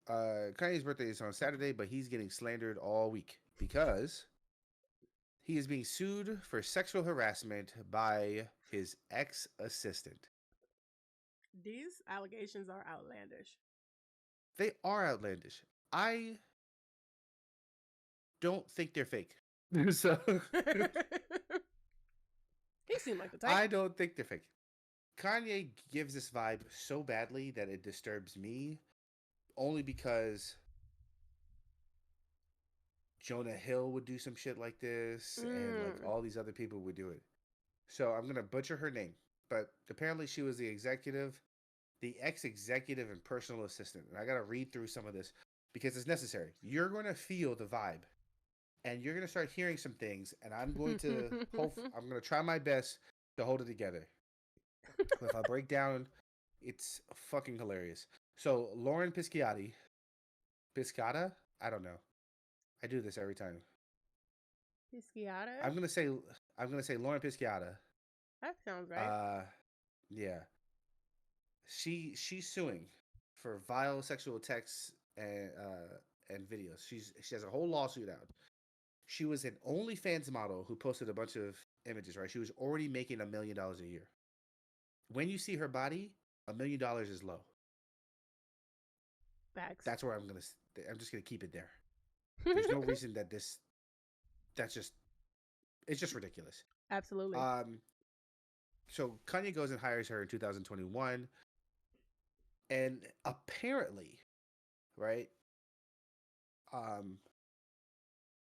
Kanye's birthday is on Saturday, but he's getting slandered all week because he is being sued for sexual harassment by his ex-assistant. These allegations are outlandish. They are outlandish. I don't think they're fake. So He seemed like the type. I don't think they're fake. Kanye gives this vibe so badly that it disturbs me, only because Jonah Hill would do some shit like this, and like all these other people would do it. So I'm gonna butcher her name, but apparently she was the ex-executive and personal assistant. And I gotta read through some of this because it's necessary. You're gonna feel the vibe, and you're gonna start hearing some things, and I'm going to I'm gonna try my best to hold it together. But if I break down, it's fucking hilarious. So Lauren Pisciotti, I don't know. I do this every time. Pisciata? I'm gonna say Lauren Pisciotta. That sounds right. Yeah. She's suing for vile sexual texts and videos. She has a whole lawsuit out. She was an OnlyFans model who posted a bunch of images, right? She was already making $1 million a year. When you see her body, $1 million is low. Facts. That's where I'm just gonna keep it there. There's no reason that it's just ridiculous. Absolutely. So Kanye goes and hires her in 2021, and apparently, right,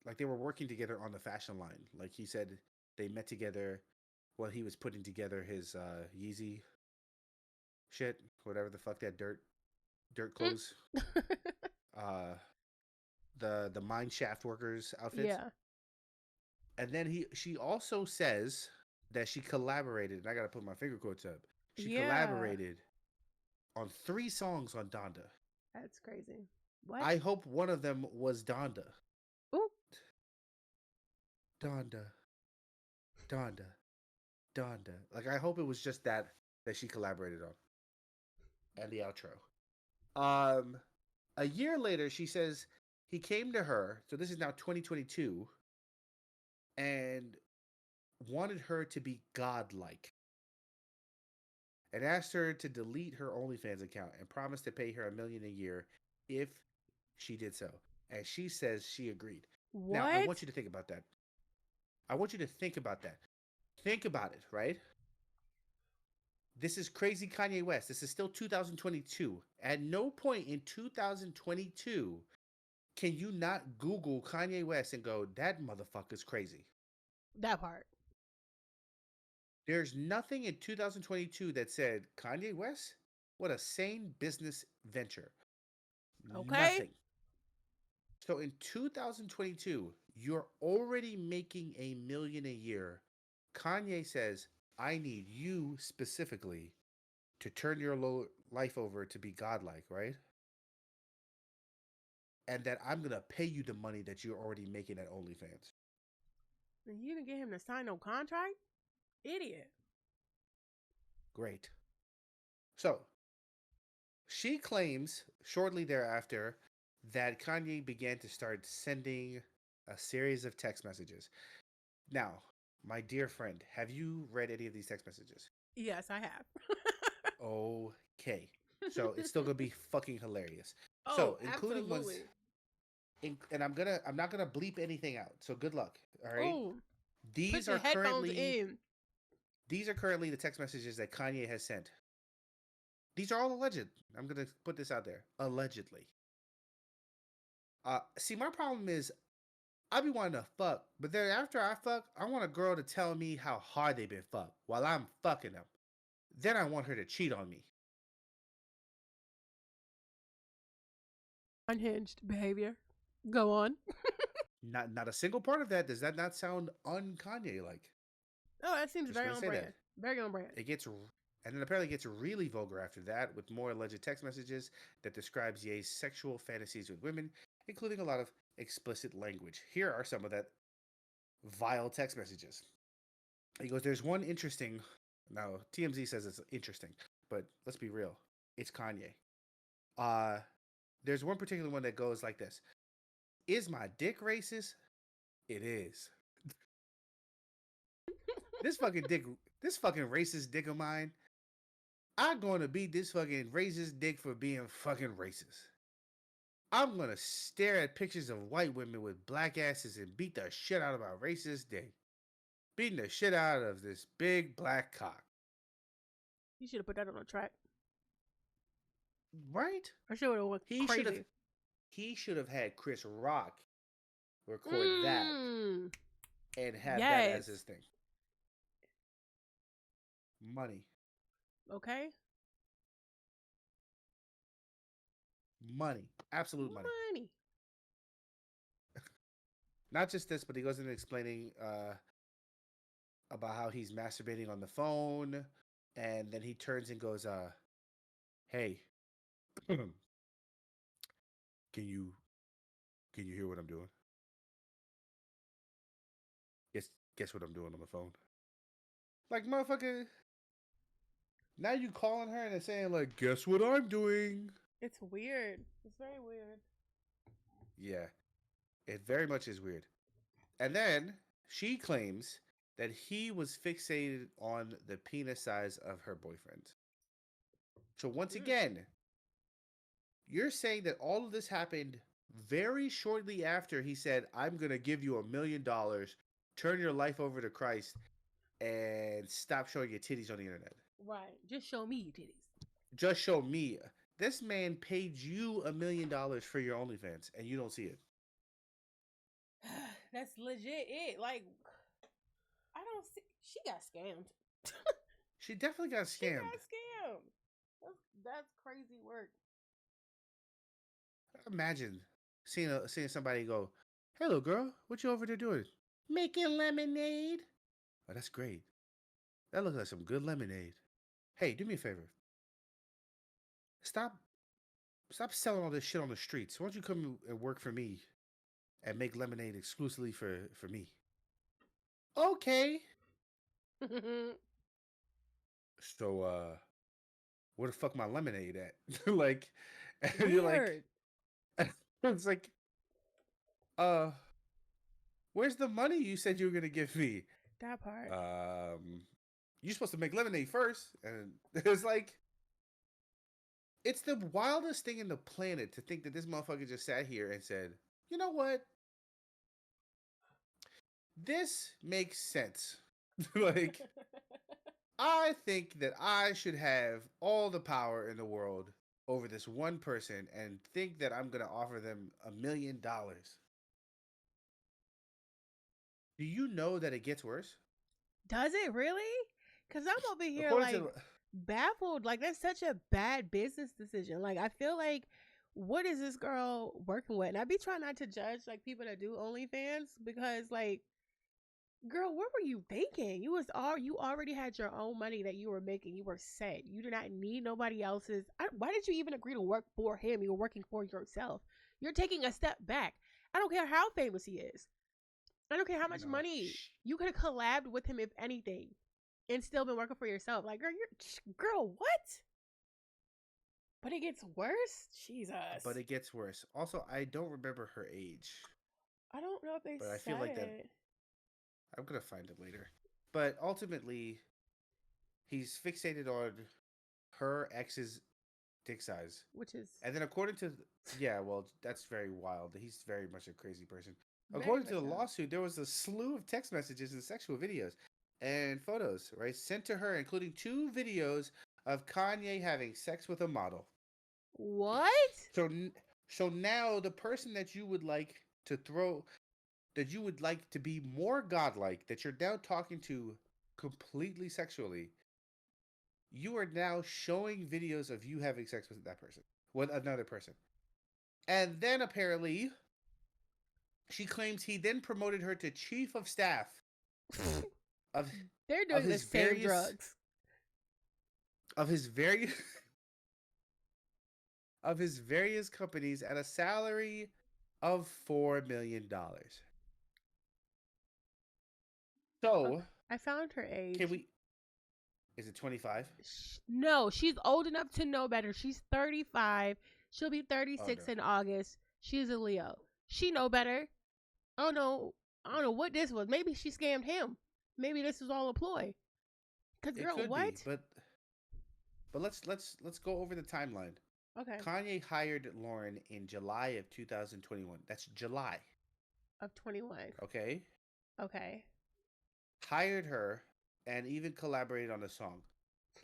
like they were working together on the fashion line. Like he said, they met together while he was putting together his Yeezy shit, whatever the fuck that dirt clothes. The mine shaft workers outfits. Yeah. And then she also says that she collaborated, and I gotta put my finger quotes up. She collaborated on 3 songs on Donda. That's crazy. What? I hope one of them was Donda. Ooh. Donda. Like I hope it was just that she collaborated on. And the outro. A year later, she says he came to her. So this is now 2022, and wanted her to be godlike, and asked her to delete her OnlyFans account and promised to pay her $1 million a year if she did so. And she says she agreed. What? Now I want you to think about that. Think about it, right? This is crazy Kanye West. This is still 2022. At no point in 2022 can you not Google Kanye West and go, that motherfucker's crazy. That part. There's nothing in 2022 that said, Kanye West, what a sane business venture. Okay. Nothing. So in 2022, you're already making $1 million a year. Kanye says, I need you specifically to turn your life over to be godlike, right? And that I'm going to pay you the money that you're already making at OnlyFans. And you didn't get him to sign no contract? Idiot. Great. So, she claims shortly thereafter that Kanye began to start sending a series of text messages. Now, my dear friend, have you read any of these text messages? Yes, I have. Okay. So, it's still going to be fucking hilarious. Oh, so, including absolutely. and I'm not gonna bleep anything out. So good luck. All right. Oh, These put your are headphones currently in. these are currently the text messages that Kanye has sent. These are all alleged. I'm gonna put this out there. Allegedly. See, my problem is I be wanting to fuck, but then after I fuck, I want a girl to tell me how hard they've been fucked while I'm fucking them. then I want her to cheat on me. Unhinged behavior. Go on. Not a single part of that. Does that not sound un-Kanye like? Oh, that seems Just very gonna on say that. brand. Very on brand. It gets and then apparently gets really vulgar after that with more alleged text messages that describes Ye's sexual fantasies with women, including a lot of explicit language. Here are some of that vile text messages. He goes, "There's one interesting." Now TMZ says it's interesting, but let's be real. It's Kanye. Uh, there's one particular one that goes like this: "Is my dick racist? It is. This fucking dick, this fucking racist dick of mine. I'm gonna beat this fucking racist dick for being fucking racist. I'm gonna stare at pictures of white women with black asses and beat the shit out of my racist dick. Beating the shit out of this big black cock." You should have put that on a track. Right? I should have went He should have crazy. he should have had Chris Rock record that Mm, and have that as yes. his thing. Money. Okay. Money. Absolute money. Money. Not just this, but he goes into explaining about how he's masturbating on the phone, and then he turns and goes, "Hey, can you hear what I'm doing? Guess what I'm doing on the phone? Like, motherfucker, now you calling her and saying like, guess what I'm doing? It's weird. It's very weird. Yeah, it very much is weird." And then she claims that he was fixated on the penis size of her boyfriend. So once again, you're saying that all of this happened very shortly after he said, "I'm going to give you $1 million, turn your life over to Christ, and stop showing your titties on the internet. Right. Just show me your titties. Just show me." This man paid you $1 million for your OnlyFans, and you don't see it. That's legit it. Like, I don't see. She got scammed. She definitely got She scammed. got scammed. That's crazy work. Imagine seeing somebody go, "Hey, little girl, what you over there doing?" "Making lemonade." "Oh, that's great. That looks like some good lemonade. Hey, do me a favor. Stop selling all this shit on the streets. Why don't you come and work for me and make lemonade exclusively for me?" "Okay." "So where the fuck my lemonade at?" Like, and you're like, Weird. it's like, uh where's the money you said you were gonna give me? That part. You're supposed to make lemonade first. And it's like, it's the wildest thing in the planet to think that this motherfucker just sat here and said, "You know what? This makes sense." Like, I think that I should have all the power in the world over this one person and think that I'm going to offer them $1 million. Do you know that it gets worse? Does it really? Because I'm over here According like to baffled. Like, that's such a bad business decision. Like, I feel like, what is this girl working with? And I be trying not to judge like people that do OnlyFans because, like, girl, what were you thinking? You already had your own money that you were making. You were set. You did not need nobody else's. Why did you even agree to work for him? You were working for yourself. You're taking a step back. I don't care how famous he is. I don't care how much no, money you could have collabed with him, if anything, and still been working for yourself. Like, girl, what? But it gets worse. Jesus. but it gets worse. Also, I don't remember her age, I don't know if they but I said feel like that it. I'm gonna find it later. But ultimately, he's fixated on her ex's dick size. Which is And then according to yeah, well, that's very wild. He's very much a crazy person. very According to much the so. lawsuit, there was a slew of text messages and sexual videos and photos, right, sent to her, including 2 videos of Kanye having sex with a model. What? So so now the person that you would like to throw that you would like to be more godlike, that you're now talking to completely sexually, you are now showing videos of you having sex with that person, with another person. And then apparently, she claims he then promoted her to chief of staff of They're of doing the his same various drugs. of his various of his various companies at a salary of $4 million. So, I found her can age. we? Is it 25? No, she's old enough to know better. She's 35. She'll be Oh 36 no. in August. She's a Leo. She know better. I don't know. I don't know what this was. Maybe she scammed him. Maybe this was all a ploy. Cause It girl, could be, what? but let's go over the timeline. Okay, Kanye hired Lauren in July of 2021. That's July, of 21. okay? Okay, Hired her and even collaborated on a song.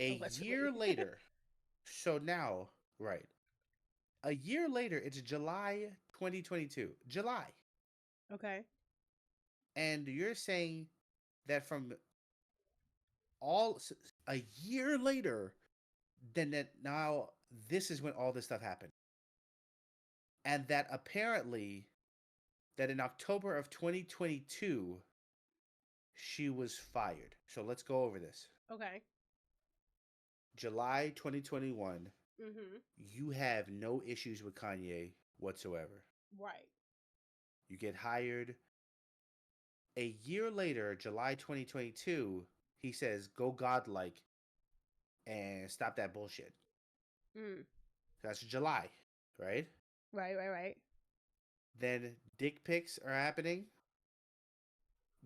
A year allegedly. later, so now, right. A year later, it's July 2022. July. Okay. And you're saying that from all a year later, then that now this is when all this stuff happened. And that apparently that in October of 2022 she was fired. So let's go over this. Okay. July 2021, Mhm. you have no issues with Kanye whatsoever. Right. You get hired. A year later, July 2022, he says, "Go godlike and stop that bullshit." Mm. That's July, right? Right. Right. Right. Then dick pics are happening.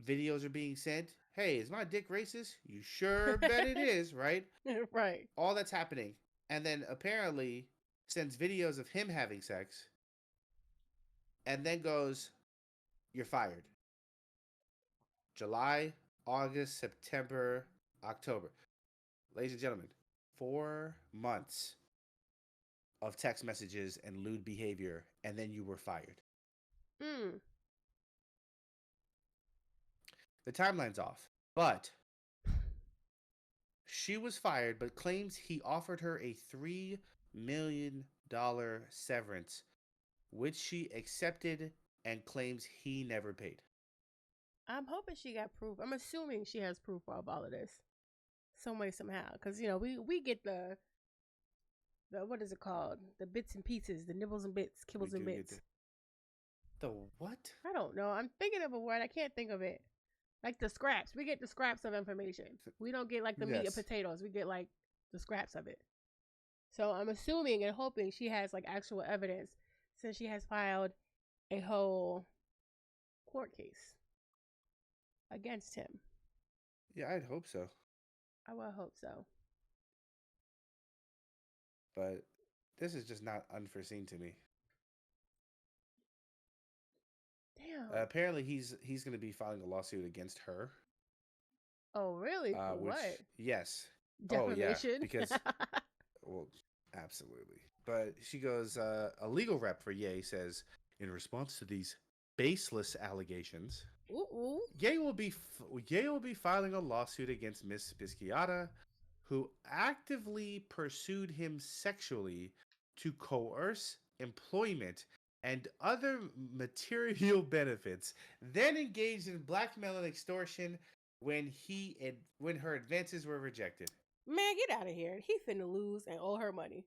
Videos are being sent. Hey, is my dick racist? You sure bet it is, right? Right. All that's happening. And then apparently sends videos of him having sex and then goes, "You're fired." July, August, September, October. Ladies and gentlemen, 4 months of text messages and lewd behavior, and then you were fired. Mm. The timeline's off, but she was fired, but claims he offered her a $3 million severance, which she accepted and claims he never paid. I'm hoping she got proof. I'm assuming she has proof of all of this, some way somehow. Because you know we get the what is it called? The bits and pieces, the nibbles and bits, We kibbles and do get bits. the what? I don't know. I'm thinking of a word. I can't think of it. Like the scraps. We get the scraps of information. We don't get like the meat and Yes. potatoes. We get like the scraps of it. So I'm assuming and hoping she has like actual evidence since she has filed a whole court case against him. Yeah, I'd hope so. I will hope so. But this is just not unforeseen to me. Damn. Apparently, he's going to be filing a lawsuit against her. Oh, really? For Which what? yes, oh yeah, Defamation? because well, absolutely. But she goes, a legal rep for Ye says, in response to these baseless allegations, Ooh. Ye will be filing a lawsuit against Miss Bisciata, who actively pursued him sexually to coerce employment and other material benefits, then engaged in blackmail and extortion when her advances were rejected. Man, get out of here. He finna lose and owe her money.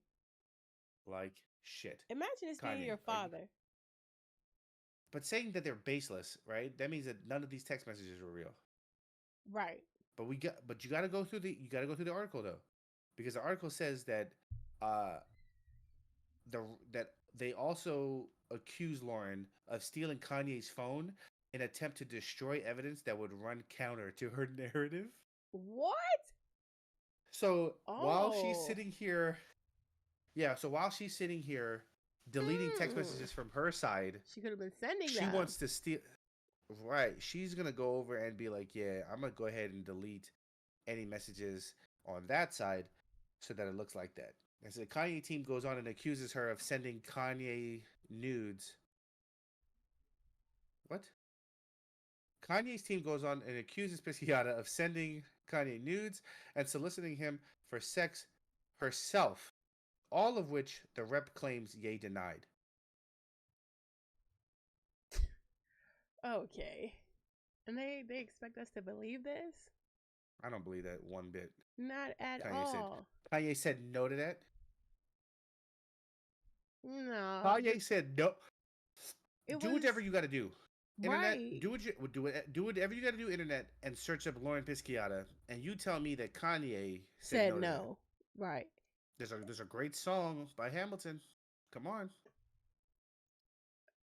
Like shit. Imagine this being Kanye, your father. but saying that they're baseless, right? That means that none of these text messages were real. Right. But you got to go through the article though, because the article says that uh that they also accuse Lauren of stealing Kanye's phone in an attempt to destroy evidence that would run counter to her narrative. What? So while she's Oh. sitting here, deleting text messages from her side, She could have been sending she them. wants to steal. Right, she's gonna go over and be like, "Yeah, I'm gonna go ahead and delete any messages on that side, so that it looks like that." And so the Kanye team goes on and accuses her of sending Kanye nudes. What? Kanye's team goes on and accuses Pisciata of sending Kanye nudes and soliciting him for sex herself, all of which the rep claims Ye denied. Okay. And they expect us to believe this? I don't believe that one bit. Not at Kanye said all. Kanye said no to that. No. Kanye said no. It Do was whatever you got to do. Internet, right. do whatever you got to do. Internet, and search up Lauren Pisciata, and you tell me that Kanye Said no. To that. no. Right. There's a great song by Hamilton. Come on.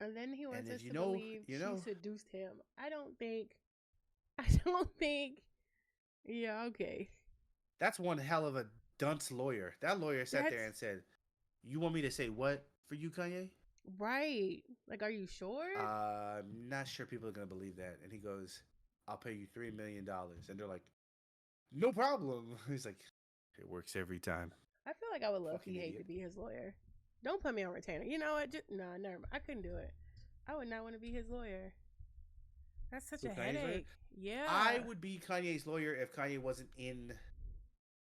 And then he wants And us you to know, believe you she know, seduced him. I don't think. Yeah, okay. that's one hell of a dunce lawyer. That lawyer sat there That's and said, "You want me to say what for you, Kanye?" right. Like, are you sure? I'm not sure people are gonna believe that. And he goes, "I'll pay you $3 million." And they're like, "No problem." He's like, "It works every time." I feel like I would love Fucking hate idiot. to be his lawyer. Don't put me on retainer. You know what? Nah, never mind. I couldn't do it. I would not want to be his lawyer. That's such Who, a Kanye's lawyer? headache. Yeah. I would be Kanye's lawyer if Kanye wasn't in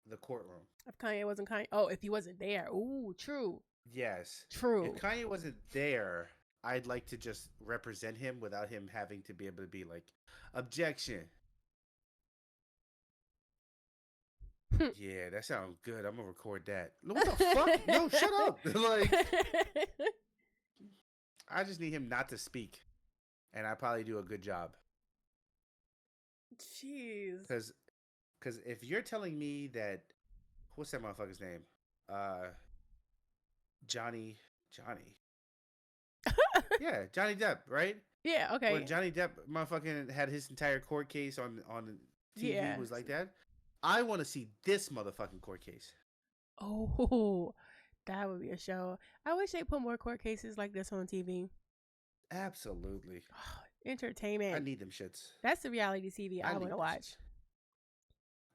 the courtroom. If Kanye wasn't Kanye. Oh, if he wasn't there. Ooh, true. Yes. True. If Kanye wasn't there, I'd like to just represent him without him having to be able to be like, objection. Yeah, that sounds good. I'm gonna record that. What the fuck? No, shut up. Like, I just need him not to speak, and I probably do a good job. Jeez. Because if you're telling me that, what's that motherfucker's name? Johnny. Yeah, Johnny Depp, right? Yeah, okay. When Johnny Depp motherfucking had his entire court case on TV Yeah. was like that. I want to see this motherfucking court case. Oh, that would be a show. I wish they put more court cases like this on TV. Absolutely. Entertainment. I need them shits. That's the reality TV I want to watch. Shits.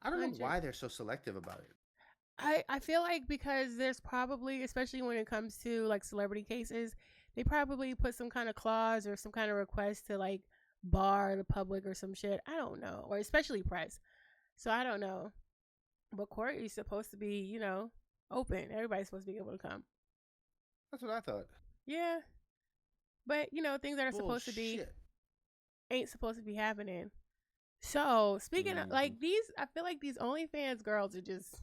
I don't know why they're so selective about it. I feel like because there's probably, especially when it comes to like celebrity cases, they probably put some kind of clause or some kind of request to like bar the public or some shit. I don't know. Or especially press. So I don't know. But court is supposed to be, you know, open. Everybody's supposed to be able to come. That's what I thought. Yeah. But, you know, things that are supposed to be Bullshit. ain't supposed to be happening. So, speaking of, like, these, I feel like these OnlyFans girls are just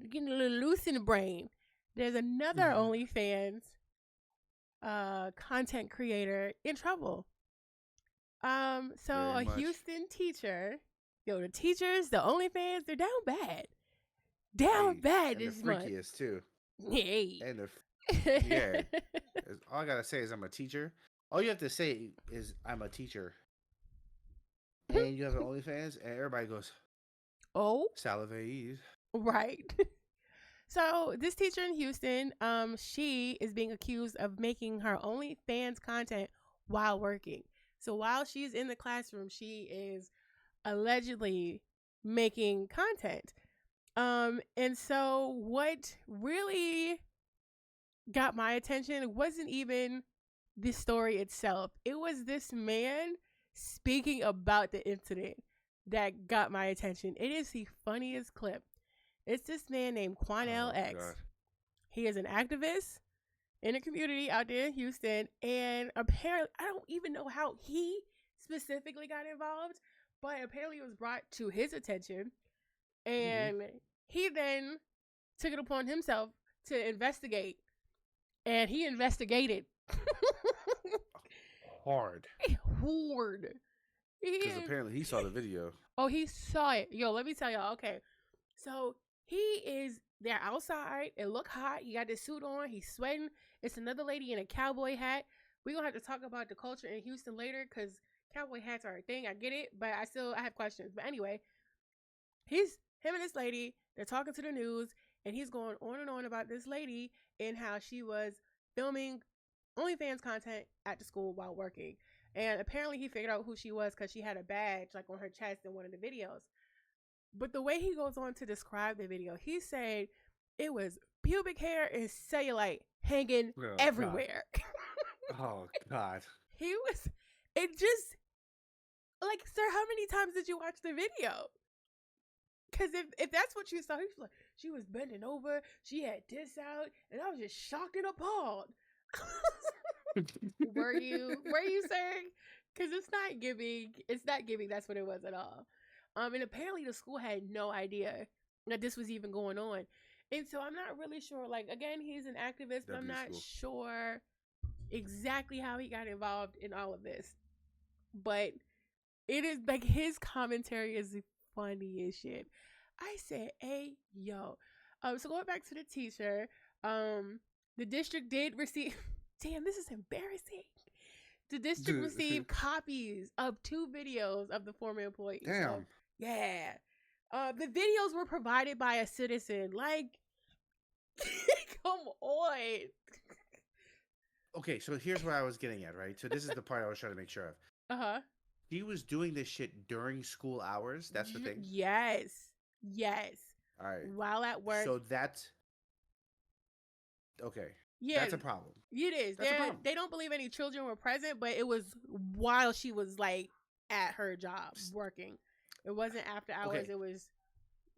getting a little loose in the brain. There's another OnlyFans content creator in trouble. So a Houston teacher, the teachers, the OnlyFans, they're down bad. Down bad and this the month. freakiest too. Hey. And yeah. All I gotta say is I'm a teacher. All you have to say is I'm a teacher. And you have an OnlyFans, and everybody goes, oh, salivate. Right. So this teacher in Houston, she is being accused of making her OnlyFans content while working. So while she's in the classroom, she is allegedly making content. And so what really got my attention wasn't even the story itself. It was this man speaking about the incident that got my attention. It is the funniest clip. It's this man named Quanell X. God. He is an activist in the community out there in Houston. And apparently, I don't even know how he specifically got involved, but apparently it was brought to his attention. And he then took it upon himself to investigate. And he investigated. Hard. Because apparently he saw the video. Oh, he saw it. Yo, let me tell y'all. Okay. So he is there outside. It look hot. He got this suit on. He's sweating. It's another lady in a cowboy hat. We're going to have to talk about the culture in Houston later because cowboy hats are a thing. I get it, but I have questions. But anyway, him and this lady, they're talking to the news, and he's going on and on about this lady and how she was filming OnlyFans content at the school while working. And apparently he figured out who she was because she had a badge like on her chest in one of the videos. But the way he goes on to describe the video, he said it was pubic hair and cellulite hanging everywhere. Oh, God. It just, like, sir, how many times did you watch the video? Because if that's what you saw, he was like, she was bending over, she had this out, and I was just shocked and appalled. Were you, sir? Because it's not giving that's what it was at all. And apparently the school had no idea that this was even going on. And so I'm not really sure. Like, again, he's an activist, but I'm not sure exactly how he got involved in all of this. But it is like his commentary is funny as shit. I said, hey, yo. So going back to the teacher, the district did receive damn, this is embarrassing. The district received copies of 2 videos of the former employees. Damn. So, yeah. The videos were provided by a citizen. Like, come on. Okay, so here's what I was getting at, right? So this is the part I was trying to make sure of. Uh-huh. He was doing this shit during school hours. That's the thing. Yes. All right. While at work. So that's okay. Yeah, that's a problem. It is. That's a problem. They don't believe any children were present, but it was while she was like at her job working. It wasn't after hours. Okay. It was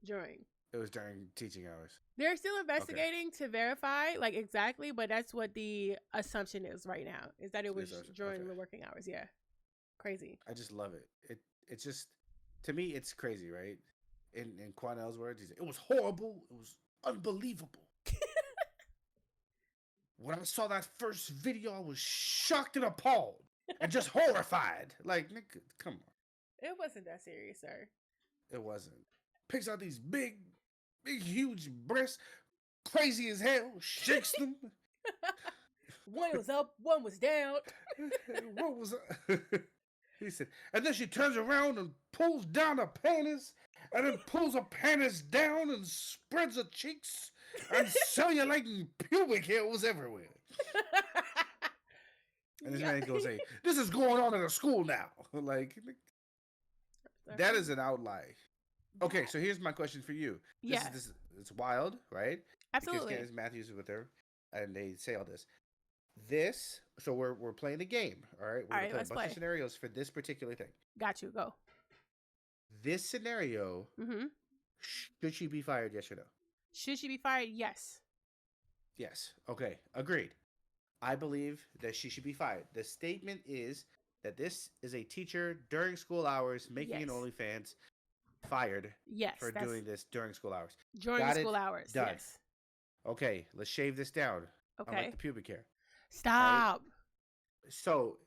during. It was during teaching hours. They're still investigating to verify, like, exactly, but that's what the assumption is right now. Is that it was during the working hours? Yeah, crazy. I just love it. It's just, to me, it's crazy, right? In Quanell's words, he said, it was horrible. It was unbelievable. When I saw that first video, I was shocked and appalled and just horrified. Like, nigga, come on. It wasn't that serious, sir. It wasn't. Picks out these big, huge breasts, crazy as hell, shakes them. One was up, one was down. What was He said, and then she turns around and pulls down her panties, and then pulls her panties down and spreads her cheeks, and cellulite and pubic hair was everywhere. And this man goes, "Hey, this is going on in a school now." Like, that is an outlier. Okay, so here's my question for you. This it's wild, right? Absolutely. Because Candace Matthews is with her, and they say all this. So we're playing a game, all right? We're playing a bunch of scenarios for this particular thing. Got you. Go. This scenario, should she be fired? Yes or no? Should she be fired? Yes. Yes. Okay. Agreed. I believe that she should be fired. The statement is that this is a teacher during school hours making an OnlyFans, fired for doing this during school hours. During school hours. Done. Yes. Okay. Let's shave this down. Okay. Unlike the pubic hair. Stop. Right? So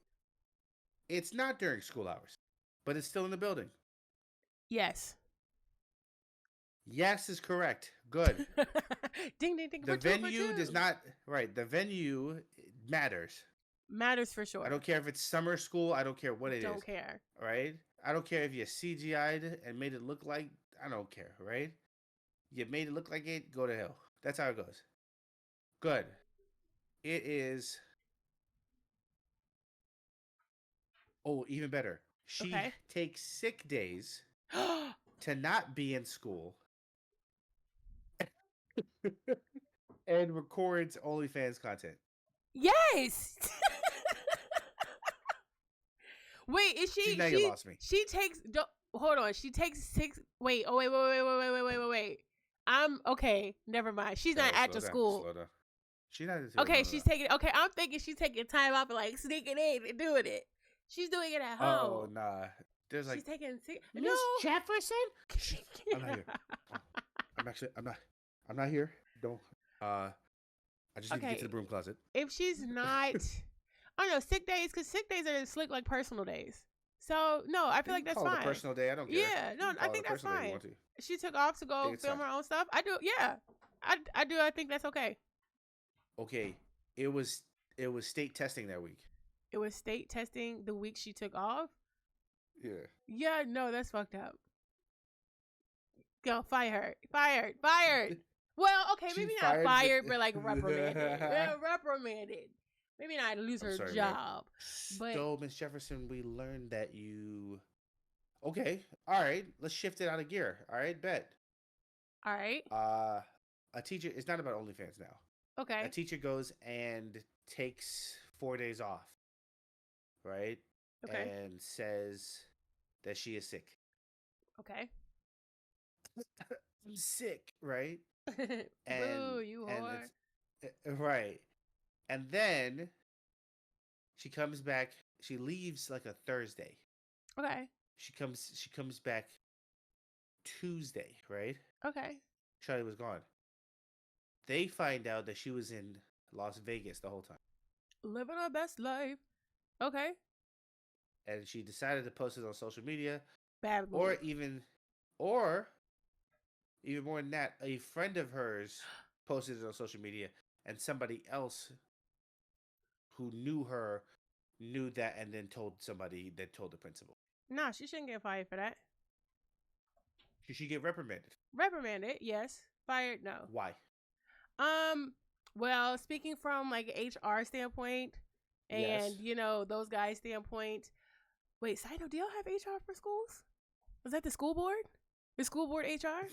it's not during school hours, but it's still in the building. Yes. Yes is correct. Good. Ding, ding, ding. The venue does not, right. The venue matters. Matters for sure. I don't care if it's summer school. I don't care what it is. Don't care. Right? I don't care if you CGI'd and made it look like, I don't care, right? You made it look like it, go to hell. That's how it goes. Good. It is. Oh, even better. She takes sick days to not be in school and records OnlyFans content. Yes. Wait, is she? Now you lost me. She takes. Hold on. She takes 6. Wait. Oh wait. I'm okay. Never mind. She's not at the school. Slow down. She's not. Okay, she's taking. Okay, I'm thinking she's taking time off and like sneaking in and doing it. She's doing it at home. Oh nah. There's like she's taking. Miss Jefferson. I'm not here. I'm not here. Don't. I just need to get to the broom closet. If she's not, oh no, sick days, because sick days are slick like personal days. So no, I feel like that's fine. It a personal day. I don't care. Yeah, no, I think that's fine. She took off to go film her own stuff. I do. Yeah, I do. I think that's okay. Okay, it was state testing that week. It was state testing the week she took off. Yeah. Yeah, no, that's fucked up. Go, fired. Well, okay, maybe not fired, but like reprimanded. Reprimanded. Maybe not lose her job. But so, Miss Jefferson, we learned that you. Okay, all right. Let's shift it out of gear. All right, bet. All right. A teacher. It's not about OnlyFans now. Okay. A teacher goes and takes 4 days off. Right. Okay. And says that she is sick. Okay. I'm sick, right? Boo, you And whore. it's right. And then she comes back. She leaves like a Thursday. Okay. She comes back Tuesday, right? Okay. Charlie was gone. They find out that she was in Las Vegas the whole time. Living our best life. Okay. And she decided to post it on social media, Bad or move. or even more than that, a friend of hers posted it on social media, and somebody else who knew her knew that, and then told somebody that told the principal. Nah, she shouldn't get fired for that. Should she get reprimanded? Reprimanded, yes. Fired, no. Why? Um, well, speaking from like HR standpoint Yes. and those guys' standpoint. Wait, side note, do y'all have HR for schools? Was that the school board? The school board HR?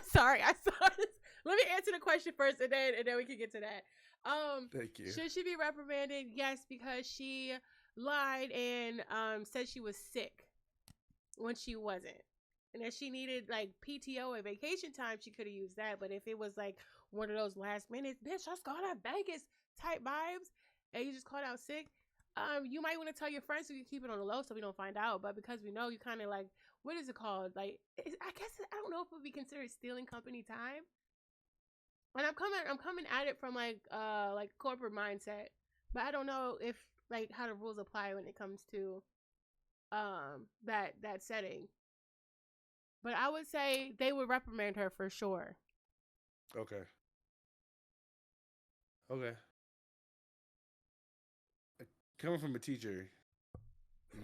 Sorry, I saw this. Let me answer the question first, and then we can get to that. Thank you. Should she be reprimanded? Yes, because she lied and said she was sick when she wasn't, and if she needed like PTO and vacation time, she could have used that. But if it was like one of those last minute, bitch, let's go to Vegas type vibes, and you just called out sick, you might want to tell your friends so you keep it on the low so we don't find out. But because we know, you kind of like, what is it called? Like, I guess I don't know if it would be considered stealing company time. And I'm coming at it from like corporate mindset, but I don't know if like how the rules apply when it comes to that setting. But I would say they would reprimand her for sure. Okay. Okay. Coming from a teacher,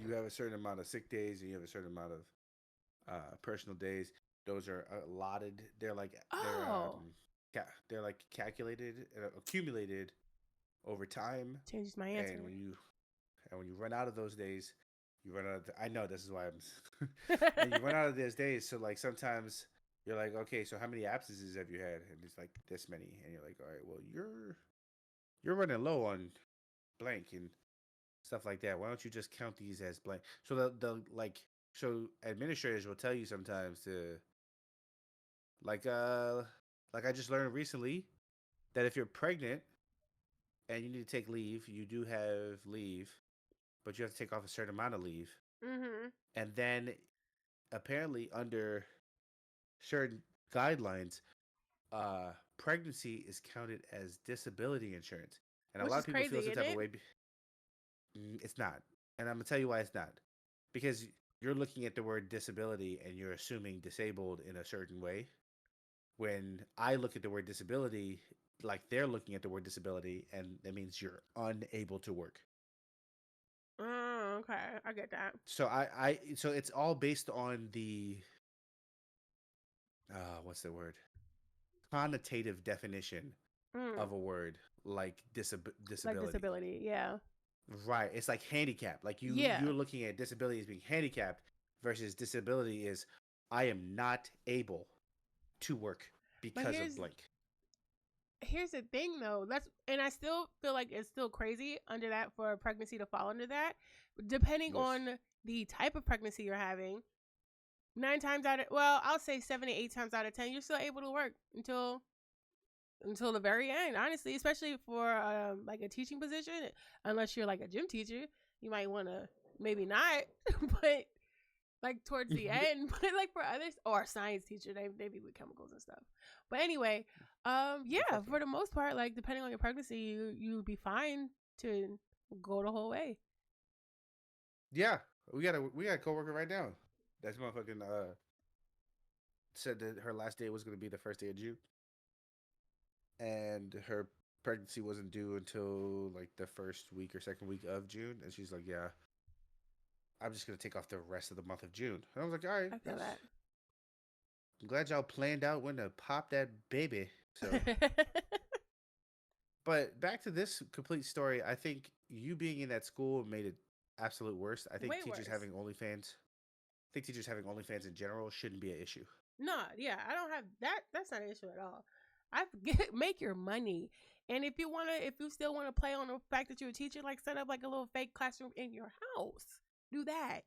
you have a certain amount of sick days and you have a certain amount of personal days. Those are allotted. They're like they're like calculated, accumulated over time. Changes my answer. And when you run out of those days, you run out of. I know this is why I'm. And you run out of those days. So like sometimes you're like, okay, so how many absences have you had? And it's like this many, and you're like, all right, well you're running low on blank and stuff like that. Why don't you just count these as blank? So so administrators will tell you sometimes to like I just learned recently that if you're pregnant and you need to take leave, you do have leave, but you have to take off a certain amount of leave. Mm-hmm. And then apparently under certain guidelines, pregnancy is counted as disability insurance. And Which a lot is of people feel crazy, some isn't type of it? way. It's not. And I'm going to tell you why it's not. Because you're looking at the word disability and you're assuming disabled in a certain way. When I look at the word disability, like they're looking at the word disability, and that means you're unable to work. Oh, okay. I get that. So it's all based on the what's the word? Connotative definition of a word like disability. Like disability, yeah. Right. It's like handicap. Like Yeah. you're looking at disability as being handicapped versus disability is I am not able to work because of blank. Here's the thing though. And I still feel like it's still crazy under that for a pregnancy to fall under that. Depending on the type of pregnancy you're having, 9 times out of, well, I'll say 7 to 8 times out of 10, you're still able to work until the very end, honestly, especially for like a teaching position. Unless you're like a gym teacher, you might want to maybe not, but like towards the end. But like for others, or a science teacher, they be with chemicals and stuff. But anyway, yeah, for the most part, like depending on your pregnancy, you'd be fine to go the whole way. Yeah, we got a coworker right now. That's motherfucking said that her last day was going to be the first day of June, and her pregnancy wasn't due until like the first week or second week of June, and she's like, "Yeah, I'm just gonna take off the rest of the month of June." And I was like, "All right, I feel that. I'm glad y'all planned out when to pop that baby." So, but back to this complete story, I think you being in that school made it absolute worst. I think Way teachers worse. having OnlyFans. I think teachers having OnlyFans in general shouldn't be an issue. No, yeah, I don't have that. That's not an issue at all. Make your money, and if you still wanna play on the fact that you're a teacher, like set up like a little fake classroom in your house. Do that.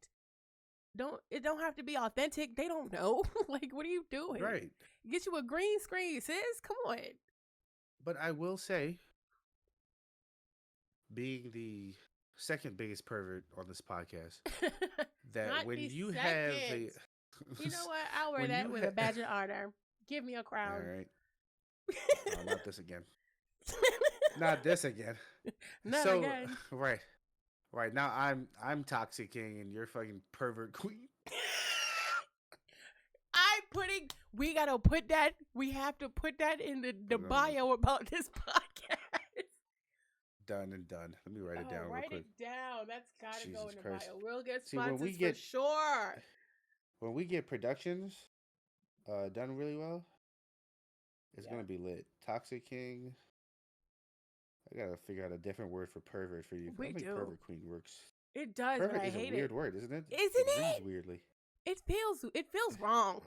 It don't have to be authentic. They don't know. Like, what are you doing? Right. Get you a green screen, sis. Come on. But I will say, being the second biggest pervert on this podcast, that Not when the you have second. a You know what? I'll wear when that you with a badge of honor. Give me a all crown. right, no, not this again. Not this again. Not So again. right now I'm toxic king and you're fucking pervert queen. We gotta put that, we have to put that in the bio about this podcast. Done and done. Let me write it down real Write quick. it down. That's gotta go Jesus in the Christ. bio. We'll get See, when we sponsors get- for sure. When we get productions done really well, it's Yeah. gonna be lit. Toxic king. I gotta figure out a different word for pervert for you. We I think do. pervert queen works. It does, Pervert but I is a hate weird it. word, isn't it? Isn't reads it? weirdly. It feels wrong.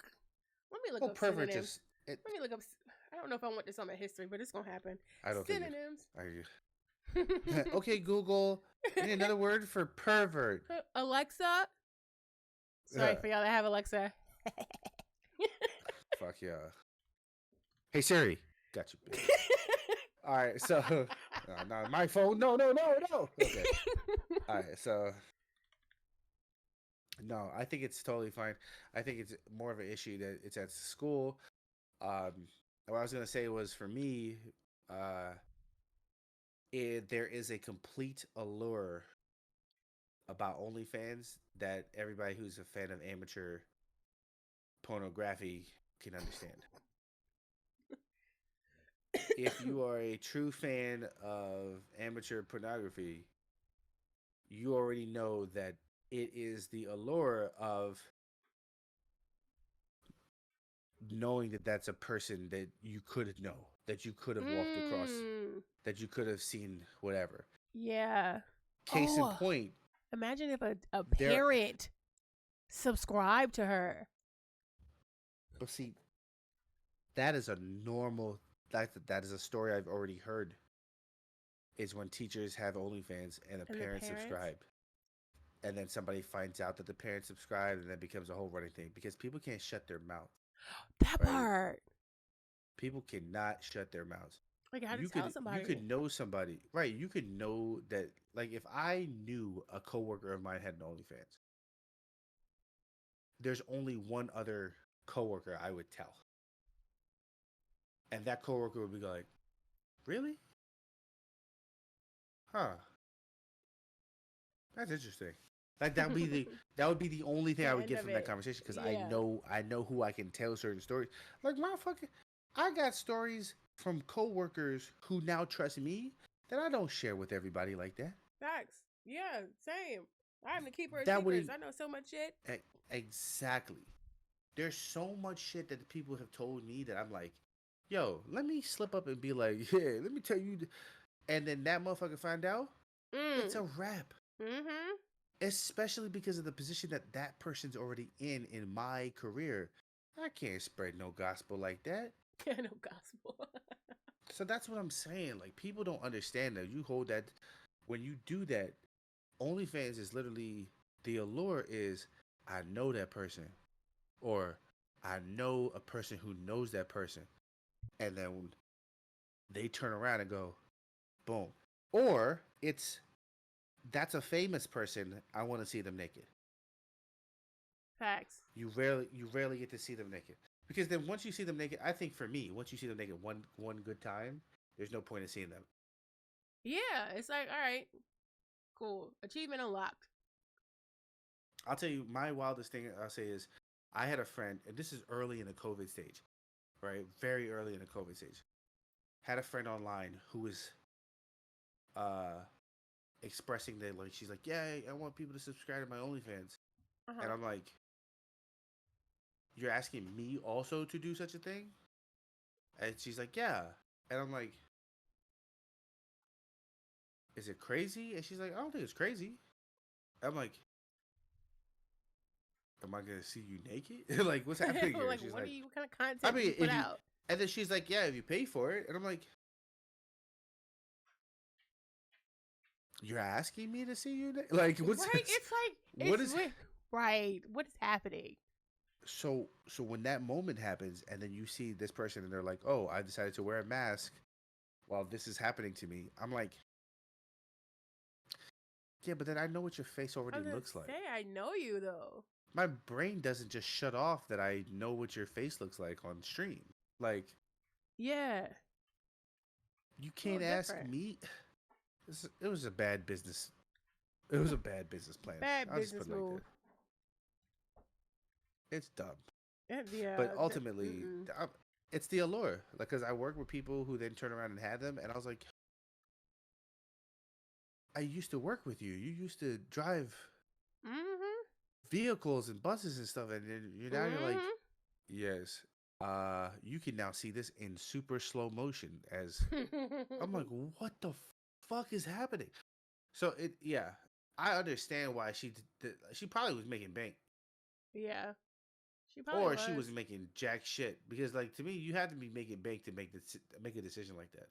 Let me look Well, up pervert synonyms. just it. Let me look up. I don't know if I want this on my history, but it's gonna happen. I don't Synonyms. think it. Okay, Google. I need another word for pervert. Alexa. Sorry for y'all that have Alexa. Fuck yeah. Hey Siri, got you. Bitch. All right, so no, my phone. No. Okay. All right, so no, I think it's totally fine. I think it's more of an issue that it's at school. What I was gonna say was for me, there is a complete allure about OnlyFans that everybody who's a fan of amateur pornography can understand. If you are a true fan of amateur pornography, you already know that it is the allure of knowing that that's a person that you could know, that you could have walked across, that you could have seen, whatever. Yeah. Case in point. Imagine if a parent subscribed to her. But see, that is a normal. That is a story I've already heard. Is when teachers have OnlyFans and the parents subscribe, and then somebody finds out that the parents subscribed, and that becomes a whole running thing because people can't shut their mouth. That part. People cannot shut their mouths. Like, how to tell somebody. You could know somebody, right? You could know that, like, if I knew a coworker of mine had an OnlyFans, there's only one other coworker I would tell. And that coworker would be like, really? Huh. That's interesting. Like that would be the only thing I would get from that conversation because I know who I can tell certain stories. Like motherfucker, I got stories from coworkers who now trust me that I don't share with everybody like that. Facts. Yeah, same. I'm the keeper of secrets. I know so much shit. Exactly. There's so much shit that the people have told me that I'm like, yo, let me slip up and be like, yeah, let me tell you. And then that motherfucker find out, it's a wrap. Mm-hmm. Especially because of the position that person's already in my career. I can't spread no gospel like that. Yeah, no gospel. So that's what I'm saying. Like, people don't understand that you hold that. When you do that, OnlyFans is literally, the allure is, I know that person. Or I know a person who knows that person. And then they turn around and go, boom. Or that's a famous person. I want to see them naked. Facts. You rarely get to see them naked. Because then once you see them naked, I think for me, once you see them naked one good time, there's no point in seeing them. Yeah, it's like, all right, cool. Achievement unlocked. I'll tell you, my wildest thing I'll say is, I had a friend, and this is early in the COVID stage, right? Very early in the COVID stage. Had a friend online who was expressing that, like, she's like, yeah, I want people to subscribe to my OnlyFans. Uh-huh. And I'm like, you're asking me also to do such a thing? And she's like, yeah. And I'm like, is it crazy? And she's like, I don't think it's crazy. I'm like, am I going to see you naked? Like, what's happening here? Like, she's what like, kind of content do you put out? And then she's like, yeah, if you pay for it. And I'm like, you're asking me to see you naked? Like, what's right? It's like, what is Right. What is happening? So when that moment happens, and then you see this person, and they're like, "Oh, I decided to wear a mask while this is happening to me." I'm like, "Yeah, but then I know what your face I already was gonna looks like. say I know you though. My brain doesn't just shut off that I know what your face looks like on stream. Like, Yeah. you A little can't ask different. me." It was a bad business. It was a bad business plan. Bad I'll just put business it like move. that. It's dumb. Yeah. But ultimately, it's the allure. Like, because I work with people who then turn around and have them, and I was like, I used to work with you. You used to drive Mm-hmm. vehicles and buses and stuff, and then you're like, yes, you can now see this in super slow motion. As I'm like, what the fuck is happening? So yeah, I understand why she probably was making bank, Yeah. She probably or she was. was making jack shit. Because like to me, you have to be making bank to make a decision like that.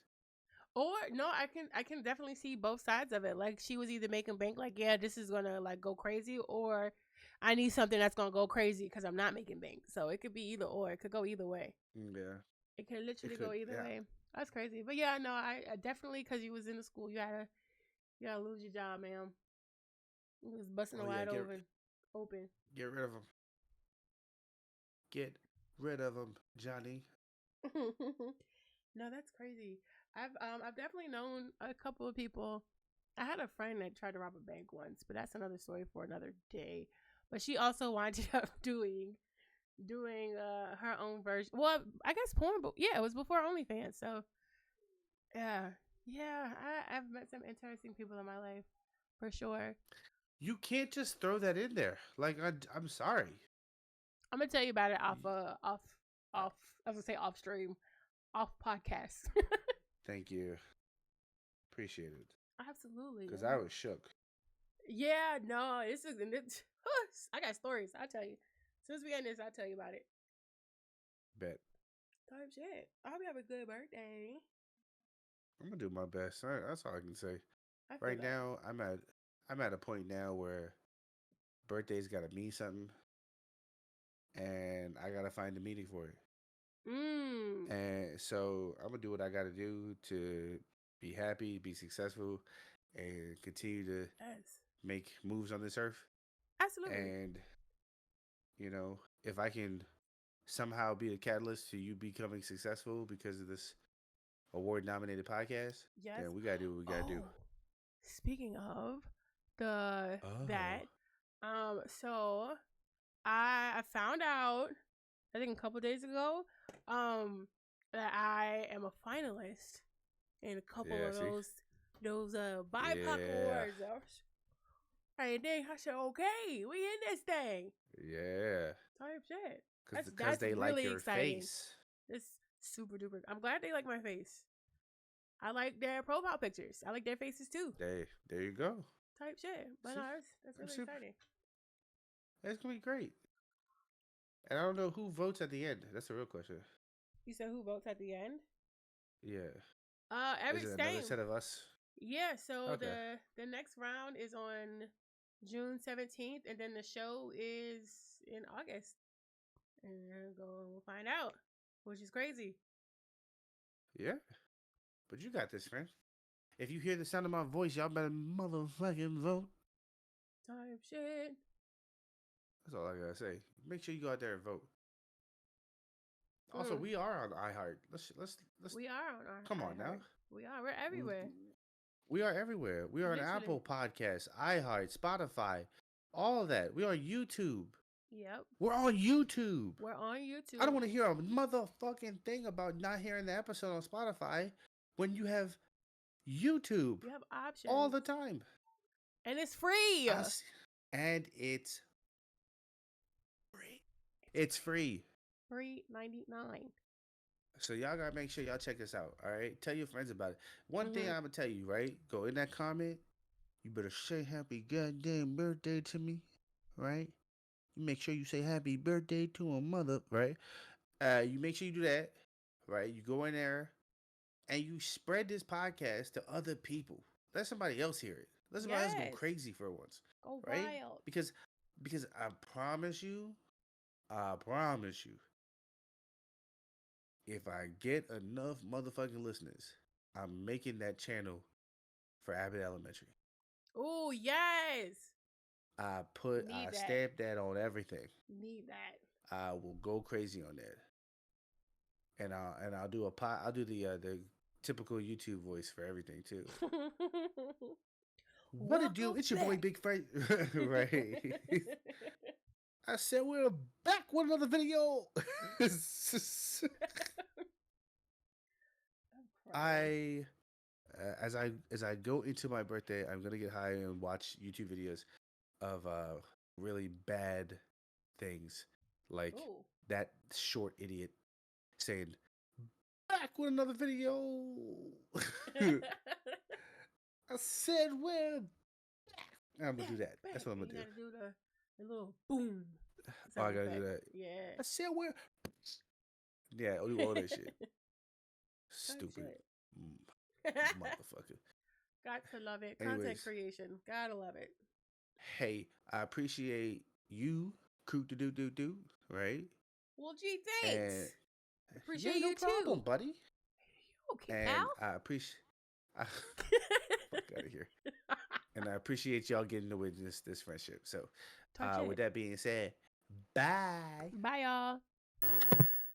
Or no, I can definitely see both sides of it. Like she was either making bank, like yeah, this is gonna like go crazy, or I need something that's gonna go crazy because I'm not making bank. So it could be either or. It could go either way. Yeah, It could literally it could. go either Yeah. way. That's crazy. But yeah, no, I definitely because you was in the school, you gotta lose your job, man. You was busting Oh it yeah, wide open. get rid of them. Get rid of them, Johnny. No, that's crazy. I've definitely known a couple of people. I had a friend that tried to rob a bank once, but that's another story for another day. But she also wound up doing her own version. Well, I guess porn, but yeah, it was before OnlyFans. So yeah, yeah, I've met some interesting people in my life for sure. You can't just throw that in there. Like I'm sorry. I'm gonna tell you about it Y- uh, off. I was gonna say off stream, off podcast. Thank you. Appreciate it. Absolutely. Because I was shook. Yeah, no, this is it. I got stories. I'll tell you. As soon as we end this, I'll tell you about it. Bet. Type shit. I hope you have a good birthday. I'm gonna do my best. That's all I can say. I feel Right that. now, I'm at a point now where birthdays gotta mean something, and I gotta find the meaning for it. Mm. And so I'm gonna do what I gotta do to be happy, be successful, and continue to Yes. make moves on this earth. Absolutely. And if I can somehow be the catalyst to you becoming successful because of this award nominated podcast, Yes. then we gotta do what we gotta do. Oh, speaking of the Oh. that, so I found out I think a couple days ago, that I am a finalist in a couple Yeah, of see? those BIPOC Yeah. awards. Right then, I said, okay, we in this thing. Yeah. Type shit. Because That's they like really your exciting. face. It's super duper. I'm glad they like my face. I like their profile pictures. I like their faces too. There you go. Type shit. But See? no, that's I'm really super. exciting. That's gonna be great. And I don't know who votes at the end. That's the real question. You said who votes at the end? Yeah. Every Is it another same. set of us? Yeah. So Okay. the next round is on June 17th, and then the show is in August. And we'll find out, which is crazy. Yeah. But you got this, man. If you hear the sound of my voice, y'all better motherfucking vote. Type shit. That's all I gotta say. Make sure you go out there and vote. Also, we are on iHeart. Let's. We are on our Come on now. iHeart. We are. We're everywhere. We are everywhere. We are on Literally. Apple Podcasts, iHeart, Spotify, all of that. We are on YouTube. Yep. We're on YouTube. We're on YouTube. I don't want to hear a motherfucking thing about not hearing the episode on Spotify when you have YouTube You have options all the time. and it's free. And it's free. It's free. Free 99. So y'all gotta make sure y'all check this out. All right, tell your friends about it. One thing I'm gonna tell you, right? Go in that comment. You better say happy goddamn birthday to me, right? You make sure you say happy birthday to a mother, right? You make sure you do that, right? You go in there and you spread this podcast to other people. Let somebody else hear it. Let somebody else go Yes. crazy for once, Go right? wild. Because because I promise you, if I get enough motherfucking listeners, I'm making that channel for Abbott Elementary. Oh yes. I Need that. stamp that on everything. Need that. I will go crazy on that. And I'll do I'll do the typical YouTube voice for everything too. What it do? Welcome It's your boy back. Big Frank. Right. I said we're back with another video. I'm crying. As I go into my birthday, I'm gonna get high and watch YouTube videos of really bad things, like Ooh. that short idiot saying back with another video. I said we're back. I'm gonna do that. That's what I'm gonna You do. gotta do the little boom. Oh, I sound gotta do effect. that. Yeah. I said we're yeah, I'll do all that shit. Type Stupid shit. motherfucker. Got to love it. Anyways. Content creation. Gotta love it. Hey, I appreciate you, crew do, right? Well, gee, thanks. And Appreciate yeah, no you problem, too. buddy. Okay, And pal. I appreciate fuck out of here. And I appreciate y'all getting to witness this friendship. So, Touch with it. that being said, bye. Bye, y'all.